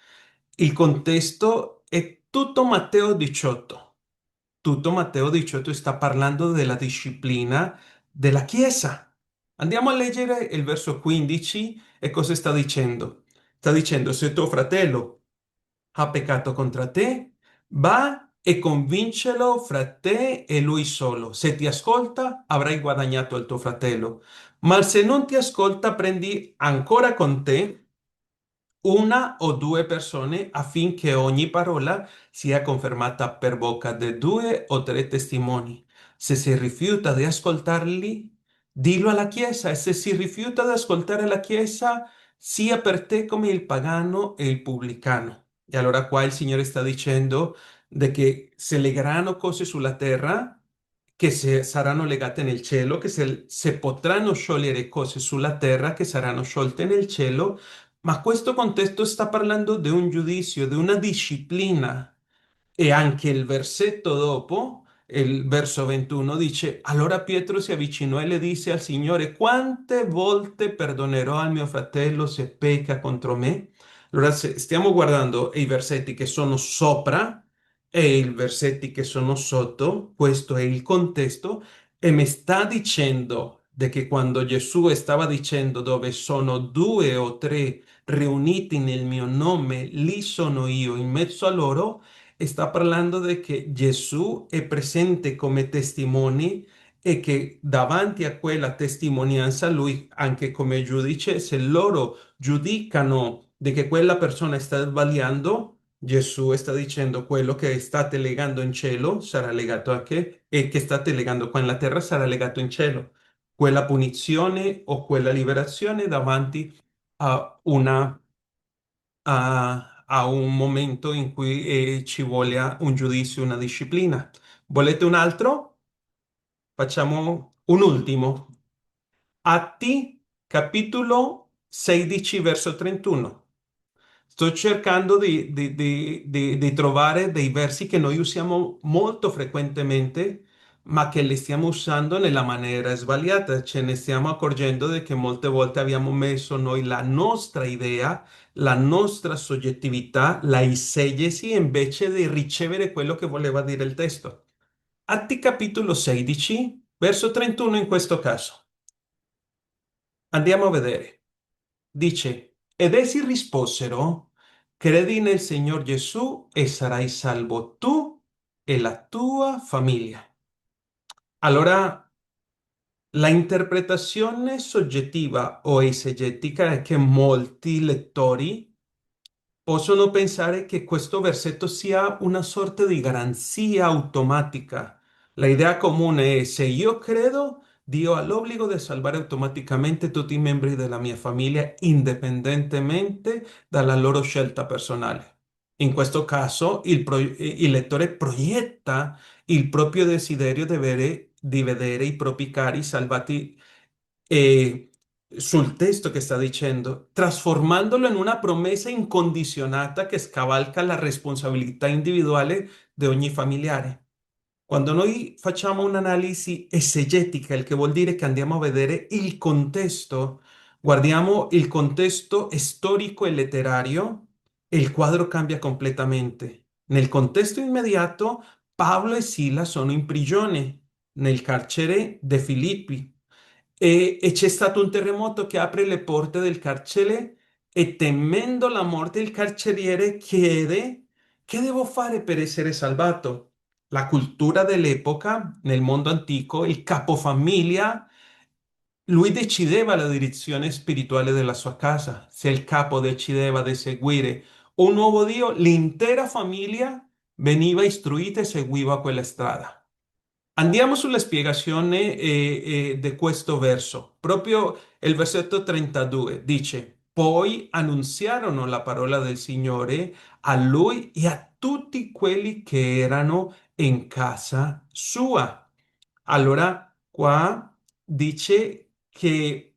[SPEAKER 1] Il contesto è tutto Matteo 18. Tutto Matteo 18 sta parlando della disciplina della Chiesa. Andiamo a leggere il verso 15 e cosa sta dicendo. Sta dicendo, se tuo fratello ha peccato contro te, va e convincelo fra te e lui solo. Se ti ascolta, avrai guadagnato il tuo fratello. Ma se non ti ascolta, prendi ancora con te una o due persone affinché ogni parola sia confermata per bocca di due o tre testimoni. Se si rifiuta di ascoltarli, dillo alla Chiesa, e se si rifiuta di ascoltare la Chiesa, sia per te come il pagano e il pubblicano. E allora qua il Signore sta dicendo di che se legheranno cose sulla terra che saranno legate nel cielo, che se potranno sciogliere cose sulla terra che saranno sciolte nel cielo, ma questo contesto sta parlando di un giudizio, di una disciplina. E anche il versetto dopo, il verso 21, dice, allora Pietro si avvicinò e le disse al Signore, quante volte perdonerò al mio fratello se pecca contro me? Allora, se stiamo guardando i versetti che sono sopra e i versetti che sono sotto, questo è il contesto, e mi sta dicendo di che quando Gesù stava dicendo dove sono due o tre riuniti nel mio nome, lì sono io in mezzo a loro, e sta parlando di che Gesù è presente come testimone e che davanti a quella testimonianza lui anche come giudice, se loro giudicano di che quella persona sta sbagliando, Gesù sta dicendo quello che state legando in cielo sarà legato anche e che state legando qua nella terra sarà legato in cielo. Quella punizione o quella liberazione davanti a a un momento in cui ci vuole un giudizio, una disciplina. Volete un altro? Facciamo un ultimo. Atti, capitolo 16, verso 31. Sto cercando di trovare dei versi che noi usiamo molto frequentemente, ma che li stiamo usando nella maniera sbagliata. Ce ne stiamo accorgendo di che molte volte abbiamo messo noi la nostra idea, la nostra soggettività, la esegesi, invece di ricevere quello che voleva dire il testo. Atti capitolo 16, verso 31 in questo caso. Andiamo a vedere. Dice, ed essi risposero, credi nel Signor Gesù e sarai salvo tu e la tua famiglia. Allora, la interpretazione soggettiva o esegetica è che molti lettori possono pensare che questo versetto sia una sorta di garanzia automatica. La idea comune è se io credo, Dio ha l'obbligo di salvare automaticamente tutti i membri della mia famiglia, indipendentemente dalla loro scelta personale. In questo caso, il lettore proietta il proprio desiderio di vedere i propri cari salvati e sul testo che sta dicendo, trasformandolo in una promessa incondizionata che scavalca la responsabilità individuale di ogni familiare. Quando noi facciamo un'analisi esegetica, il che vuol dire che andiamo a vedere il contesto, guardiamo il contesto storico e letterario, e il quadro cambia completamente. Nel contesto immediato, Paolo e Sila sono in prigione nel carcere di Filippi e c'è stato un terremoto che apre le porte del carcere e temendo la morte il carceriere chiede che devo fare per essere salvato. La cultura dell'epoca, nel mondo antico, il capofamiglia, lui decideva la direzione spirituale della sua casa. Se il capo decideva di seguire un nuovo Dio, l'intera famiglia veniva istruita e seguiva quella strada. Andiamo sulla spiegazione di questo verso. Proprio il versetto 32 dice, poi annunziarono la parola del Signore a lui e a tutti quelli che erano in casa sua. Allora, qua dice che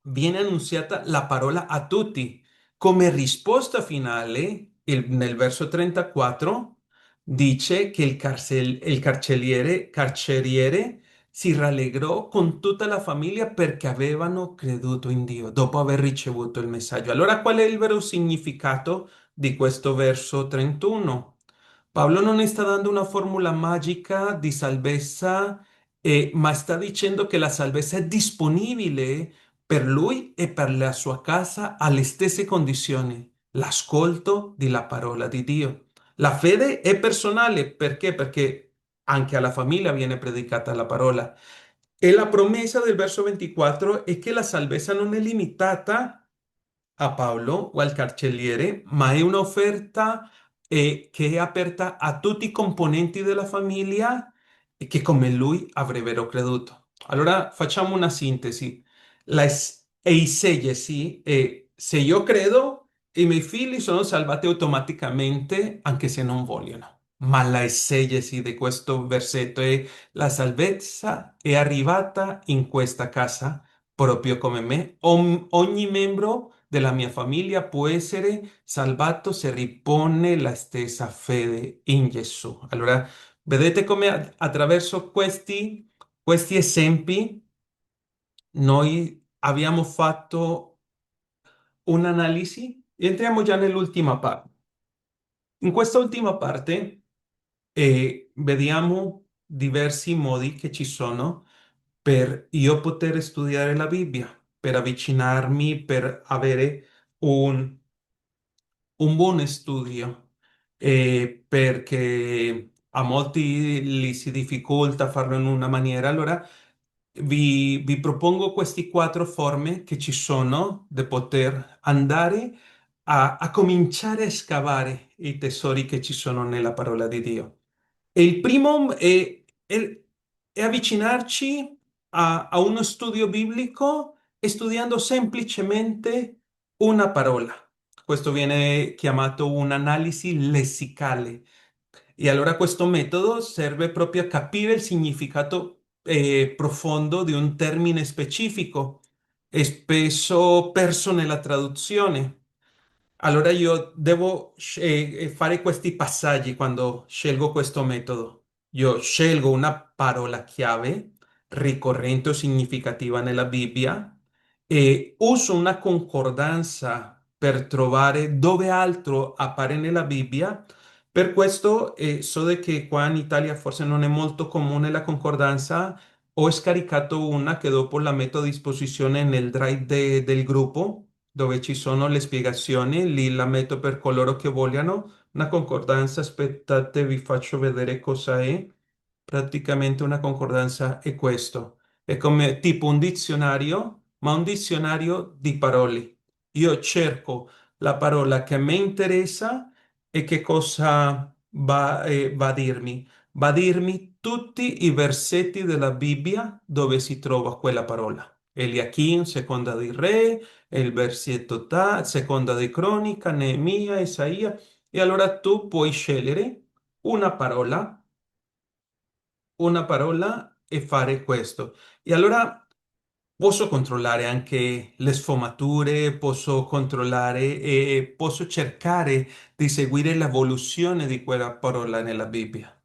[SPEAKER 1] viene annunziata la parola a tutti. Come risposta finale, nel verso 34, dice che il carceriere si rallegrò con tutta la famiglia perché avevano creduto in Dio dopo aver ricevuto il messaggio. Allora, qual è il vero significato di questo verso 31? Paolo non sta dando una formula magica di salvezza, ma sta dicendo che la salvezza è disponibile per lui e per la sua casa alle stesse condizioni, l'ascolto della parola di Dio. La fede è personale, perché? Perché anche alla famiglia viene predicata la parola. E la promessa del verso 24 è che la salvezza non è limitata a Paolo o al carceriere, ma è un'offerta che è aperta a tutti i componenti della famiglia e che come lui avrebbero creduto. Allora facciamo una sintesi. Esegesi è se io credo, i miei figli sono salvati automaticamente anche se non vogliono. ma la esegesi di questo versetto è la salvezza è arrivata in questa casa proprio come me. Ogni membro della mia famiglia può essere salvato se ripone la stessa fede in Gesù. Allora, vedete come attraverso questi esempi noi abbiamo fatto un'analisi. Entriamo già nell'ultima parte. In questa ultima parte vediamo diversi modi che ci sono per io poter studiare la Bibbia, per avvicinarmi, per avere un, un buon studio, perché a molti li si difficolta farlo in una maniera. Allora, vi propongo queste quattro forme che ci sono di poter andare a cominciare a scavare i tesori che ci sono nella parola di Dio. E il primo è avvicinarci a uno studio biblico studiando semplicemente una parola. Questo viene chiamato un'analisi lessicale. E allora questo metodo serve proprio a capire il significato profondo di un termine specifico e spesso perso nella traduzione. Allora io devo fare questi passaggi quando scelgo questo metodo. Io scelgo una parola chiave ricorrente o significativa nella Bibbia e uso una concordanza per trovare dove altro appare nella Bibbia. Per questo so che qua in Italia forse non è molto comune la concordanza. Ho scaricato una che dopo la metto a disposizione nel drive del gruppo dove ci sono le spiegazioni, lì la metto per coloro che vogliano. Una concordanza, aspettate, vi faccio vedere cosa è. Praticamente una concordanza è questo. È come tipo un dizionario, ma un dizionario di parole. Io cerco la parola che mi interessa e che cosa va a dirmi. Va a dirmi tutti i versetti della Bibbia dove si trova quella parola. Eliachim, seconda di Re, e il versetto seconda di Cronica, Neemia, Isaia. E allora tu puoi scegliere una parola e fare questo. E allora posso controllare anche le sfumature, posso controllare e posso cercare di seguire l'evoluzione di quella parola nella Bibbia.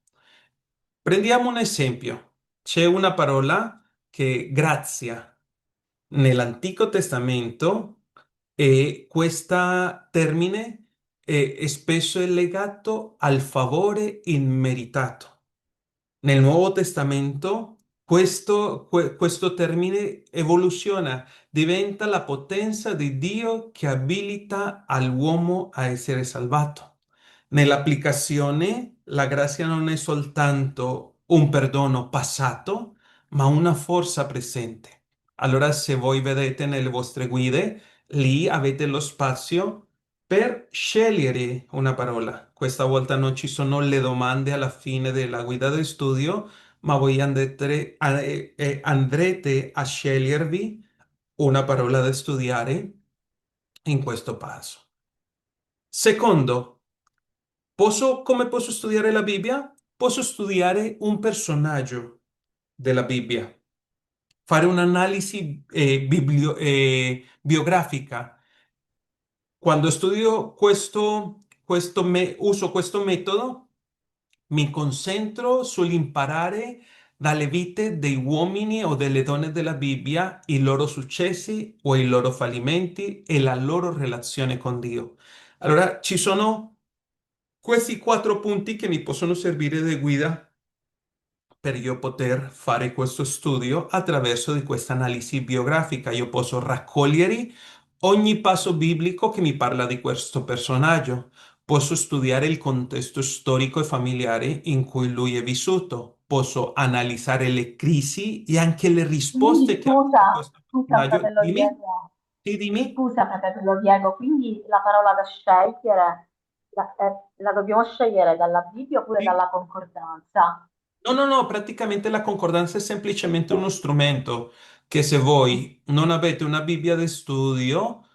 [SPEAKER 1] Prendiamo un esempio. C'è una parola che grazia nell'Antico Testamento e questo termine spesso è legato al favore immeritato. Nel Nuovo Testamento questo termine evoluziona, diventa la potenza di Dio che abilita all'uomo a essere salvato. Nell'applicazione, la grazia non è soltanto un perdono passato, ma una forza presente. Allora, se voi vedete nelle vostre guide, lì avete lo spazio per scegliere una parola. Questa volta non ci sono le domande alla fine della guida di studio, ma voi andrete a scegliervi una parola da studiare in questo passo. Secondo, come posso studiare la Bibbia? Posso studiare un personaggio della Bibbia, fare un'analisi biografica. Quando studio uso questo metodo, mi concentro sull'imparare dalle vite dei uomini o delle donne della Bibbia i loro successi o i loro fallimenti e la loro relazione con Dio. Allora, ci sono questi quattro punti che mi possono servire di guida per io poter fare questo studio attraverso di questa analisi biografica. Io posso raccogliere ogni passo biblico che mi parla di questo personaggio. Posso studiare il contesto storico e familiare in cui lui è vissuto. Posso analizzare le crisi e anche le
[SPEAKER 3] Quindi
[SPEAKER 1] risposte che ha avuto
[SPEAKER 3] scusa,
[SPEAKER 1] questo
[SPEAKER 3] scusa
[SPEAKER 1] personaggio.
[SPEAKER 3] fratello
[SPEAKER 1] Dimmi,
[SPEAKER 3] Diego,
[SPEAKER 1] sì, dimmi.
[SPEAKER 3] scusa fratello Diego, quindi la parola da scegliere la dobbiamo scegliere dalla Bibbia oppure
[SPEAKER 1] Sì.
[SPEAKER 3] dalla concordanza?
[SPEAKER 1] No, no, no, praticamente la concordanza è semplicemente uno strumento che se voi non avete una Bibbia di studio,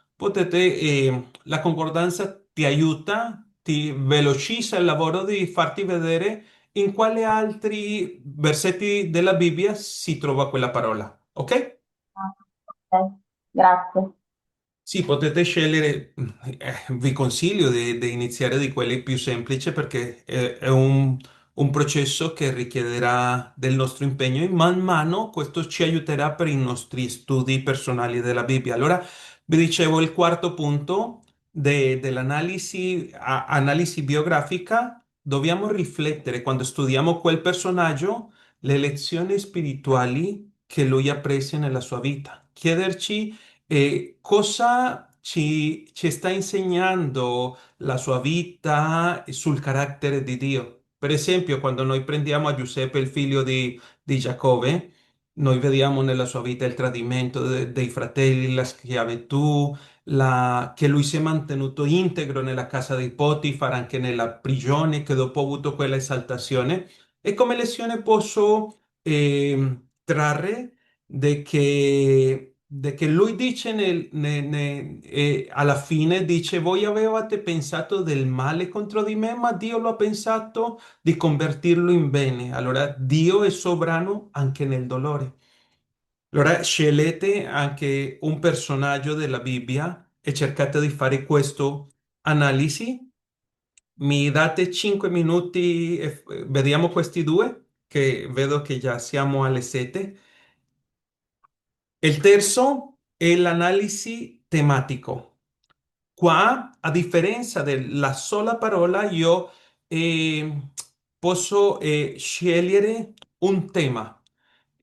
[SPEAKER 1] la concordanza ti aiuta ti velocizza il lavoro di farti vedere in quale altri versetti della Bibbia si trova quella parola, ok?
[SPEAKER 3] Ah, ok, grazie.
[SPEAKER 1] Sì, potete scegliere, vi consiglio di iniziare di quelli più semplici perché è un processo che richiederà del nostro impegno e man mano questo ci aiuterà per i nostri studi personali della Bibbia. Allora, vi dicevo, il quarto punto dell'analisi analisi biografica, dobbiamo riflettere quando studiamo quel personaggio, le lezioni spirituali che lui ha preso nella sua vita. Chiederci cosa ci sta insegnando la sua vita sul carattere di Dio? Per esempio, quando noi prendiamo a Giuseppe, il figlio di Giacobbe, noi vediamo nella sua vita il tradimento dei fratelli, la schiavitù, che lui si è mantenuto integro nella casa di Potifar, anche nella prigione, che dopo ha avuto quella esaltazione. E come lezione posso trarre de che lui dice alla fine, dice, voi avevate pensato del male contro di me, ma Dio lo ha pensato di convertirlo in bene. Allora Dio è sovrano anche nel dolore. Allora scegliete anche un personaggio della Bibbia e cercate di fare questo analisi. Mi date 5 minuti e vediamo questi due, che vedo che già siamo alle 7. Il terzo è l'analisi tematico. Qua, a differenza della sola parola, io posso scegliere un tema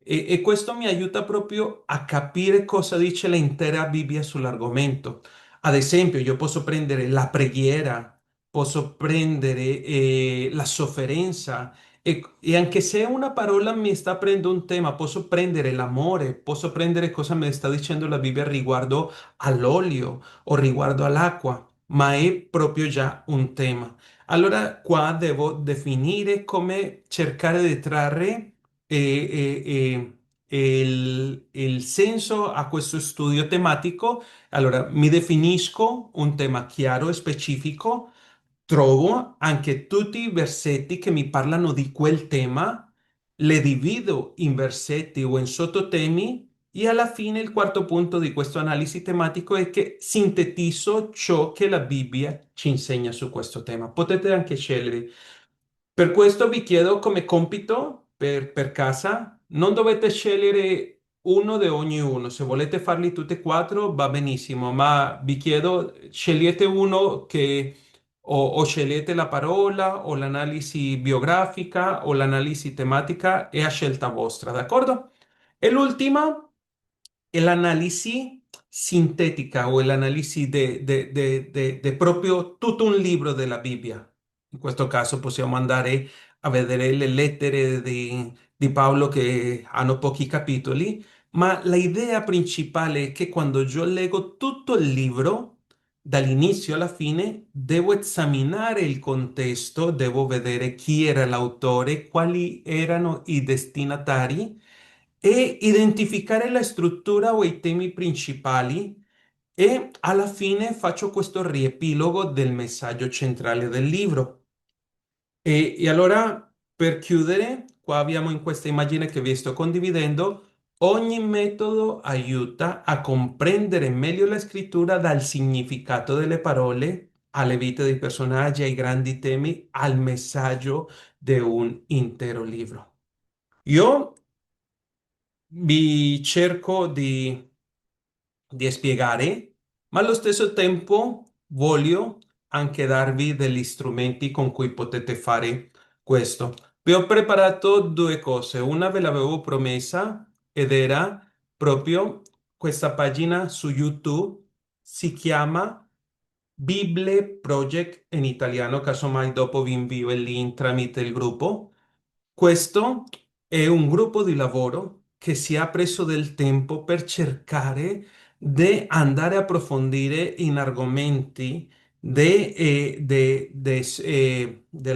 [SPEAKER 1] e questo mi aiuta proprio a capire cosa dice l'intera Bibbia sull'argomento. Ad esempio, io posso prendere la preghiera, posso prendere la sofferenza e anche se una parola mi sta aprendo un tema, posso prendere l'amore, posso prendere cosa mi sta dicendo la Bibbia riguardo all'olio o riguardo all'acqua, ma è proprio già un tema. Allora qua devo definire come cercare di trarre il senso a questo studio tematico. Allora mi definisco un tema chiaro e specifico, trovo anche tutti i versetti che mi parlano di quel tema, le divido in versetti o in sottotemi e alla fine il quarto punto di questo analisi tematico è che sintetizzo ciò che la Bibbia ci insegna su questo tema. Potete anche scegliere. Per questo vi chiedo come compito per casa, non dovete scegliere uno di ognuno, se volete farli tutti e quattro va benissimo, ma vi chiedo, scegliete uno che o scegliete la parola o l'analisi biografica o l'analisi tematica è a scelta vostra, d'accordo? E l'ultima è l'analisi sintetica o l'analisi di proprio tutto un libro della Bibbia. In questo caso possiamo andare a vedere le lettere di Paolo che hanno pochi capitoli, ma l'idea principale è che quando io leggo tutto il libro, dall'inizio alla fine, devo esaminare il contesto, devo vedere chi era l'autore, quali erano i destinatari e identificare la struttura o i temi principali e alla fine faccio questo riepilogo del messaggio centrale del libro. E allora, per chiudere, qua abbiamo in questa immagine che vi sto condividendo, ogni metodo aiuta a comprendere meglio la scrittura dal significato delle parole alle vite dei personaggi, ai grandi temi, al messaggio di un intero libro. Io vi cerco di spiegare, ma allo stesso tempo voglio anche darvi degli strumenti con cui potete fare questo. Vi ho preparato due cose, una ve l'avevo promessa ed era proprio questa pagina su YouTube, si chiama Bible Project in italiano, casomai dopo vi invio il link tramite il gruppo. Questo è un gruppo di lavoro che si è preso del tempo per cercare di andare a approfondire in argomenti della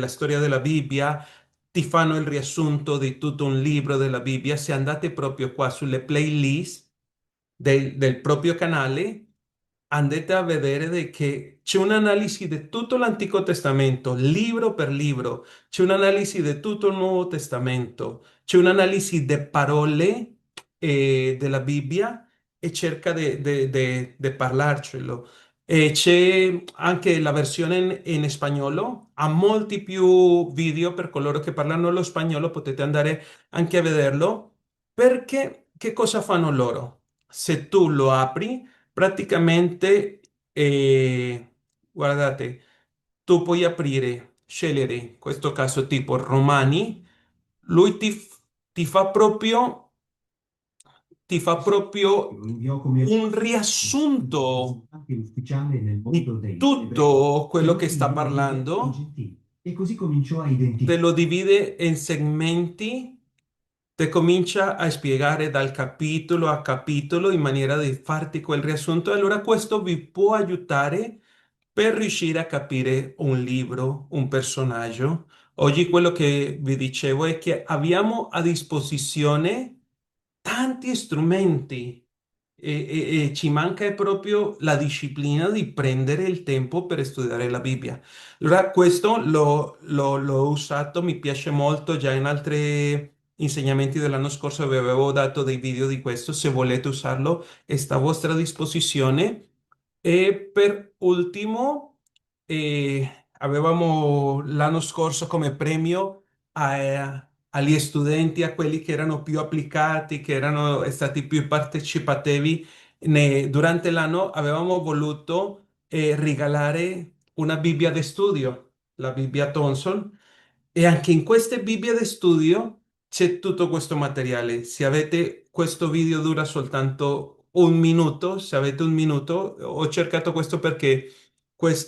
[SPEAKER 1] storia della Bibbia, ti fanno il riassunto di tutto un libro della Bibbia. Se andate proprio qua sulle playlist del proprio canale, andate a vedere che c'è un'analisi di tutto l'Antico Testamento, libro per libro, c'è un'analisi di tutto il Nuovo Testamento, c'è un'analisi di parole della Bibbia e cerca di parlarcelo. E c'è anche la versione in spagnolo, ha molti più video per coloro che parlano lo spagnolo, potete andare anche a vederlo, perché che cosa fanno loro? Se tu lo apri, praticamente, guardate, tu puoi aprire, scegliere, in questo caso tipo Romani, lui ti fa proprio un riassunto di tutto quello che sta parlando, te lo divide in segmenti, te comincia a spiegare dal capitolo a capitolo in maniera di farti quel riassunto. Allora questo vi può aiutare per riuscire a capire un libro, un personaggio. Oggi quello che vi dicevo è che abbiamo a disposizione tanti strumenti e ci manca proprio la disciplina di prendere il tempo per studiare la Bibbia. Allora, questo l'ho usato, mi piace molto già in altri insegnamenti dell'anno scorso, vi avevo dato dei video di questo, se volete usarlo, sta a vostra disposizione. E per ultimo, avevamo l'anno scorso come premio agli studenti, a quelli che erano più applicati, che erano stati più partecipativi. Durante l'anno avevamo voluto regalare una Bibbia di studio, la Bibbia Thomson, e anche in queste Bibbie di studio c'è tutto questo materiale. Se avete questo video dura soltanto un minuto, se avete un minuto, ho cercato questo perché questa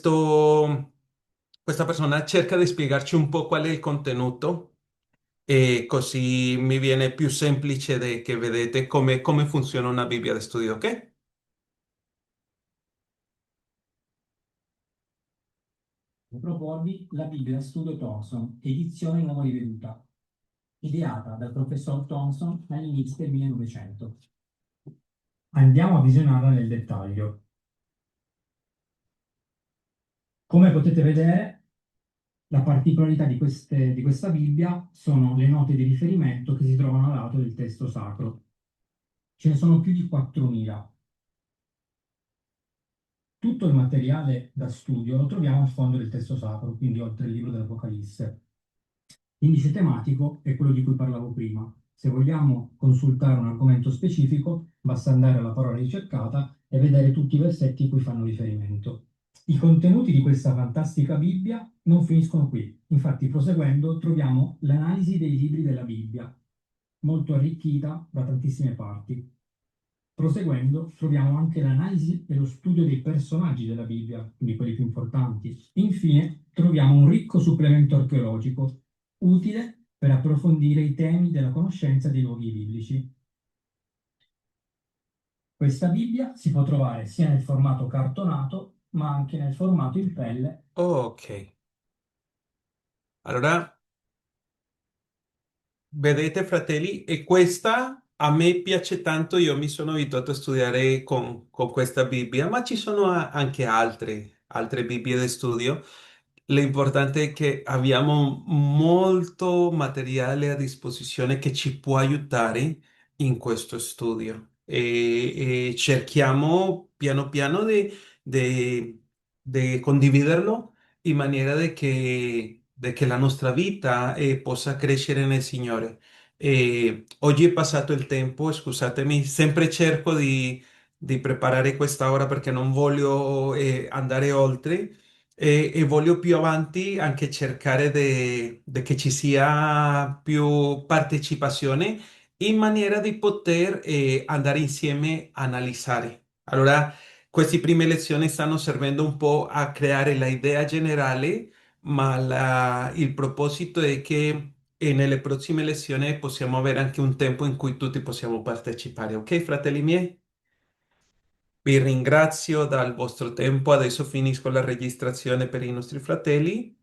[SPEAKER 1] persona cerca di spiegarci un po' qual è il contenuto e così mi viene più semplice che vedete come funziona una Bibbia di studio, ok?
[SPEAKER 4] Proporvi la Bibbia Studio Thomson, edizione nuova riveduta, ideata dal professor Thomson all'inizio del 1900. Andiamo a visionarla nel dettaglio. Come potete vedere, la particolarità di questa Bibbia sono le note di riferimento che si trovano a lato del testo sacro. Ce ne sono più di 4.000. Tutto il materiale da studio lo troviamo a fondo del testo sacro, quindi oltre il libro dell'Apocalisse. L'indice tematico è quello di cui parlavo prima. Se vogliamo consultare un argomento specifico, basta andare alla parola ricercata e vedere tutti i versetti a cui fanno riferimento. I contenuti di questa fantastica Bibbia non finiscono qui. Infatti, proseguendo, troviamo l'analisi dei libri della Bibbia, molto arricchita da tantissime parti. Proseguendo, troviamo anche l'analisi e lo studio dei personaggi della Bibbia, quindi quelli più importanti. Infine, troviamo un ricco supplemento archeologico, utile per approfondire i temi della conoscenza dei luoghi biblici. Questa Bibbia si può trovare sia nel formato cartonato, ma anche nel formato in pelle.
[SPEAKER 1] Ok, allora vedete, fratelli, e questa a me piace tanto, io mi sono abituato a studiare con questa Bibbia, ma ci sono anche altre Bibbie di studio. L'importante è che abbiamo molto materiale a disposizione che ci può aiutare in questo studio e cerchiamo piano piano di condividerlo in maniera di che la nostra vita possa crescere nel Signore. Oggi è passato il tempo, scusatemi, sempre cerco di preparare questa ora perché non voglio andare oltre e voglio più avanti anche cercare di che ci sia più partecipazione in maniera di poter andare insieme a analizzare. Allora, queste prime lezioni stanno servendo un po' a creare l'idea generale, ma il proposito è che nelle prossime lezioni possiamo avere anche un tempo in cui tutti possiamo partecipare. Ok, fratelli miei? Vi ringrazio dal vostro tempo. Adesso finisco la registrazione per i nostri fratelli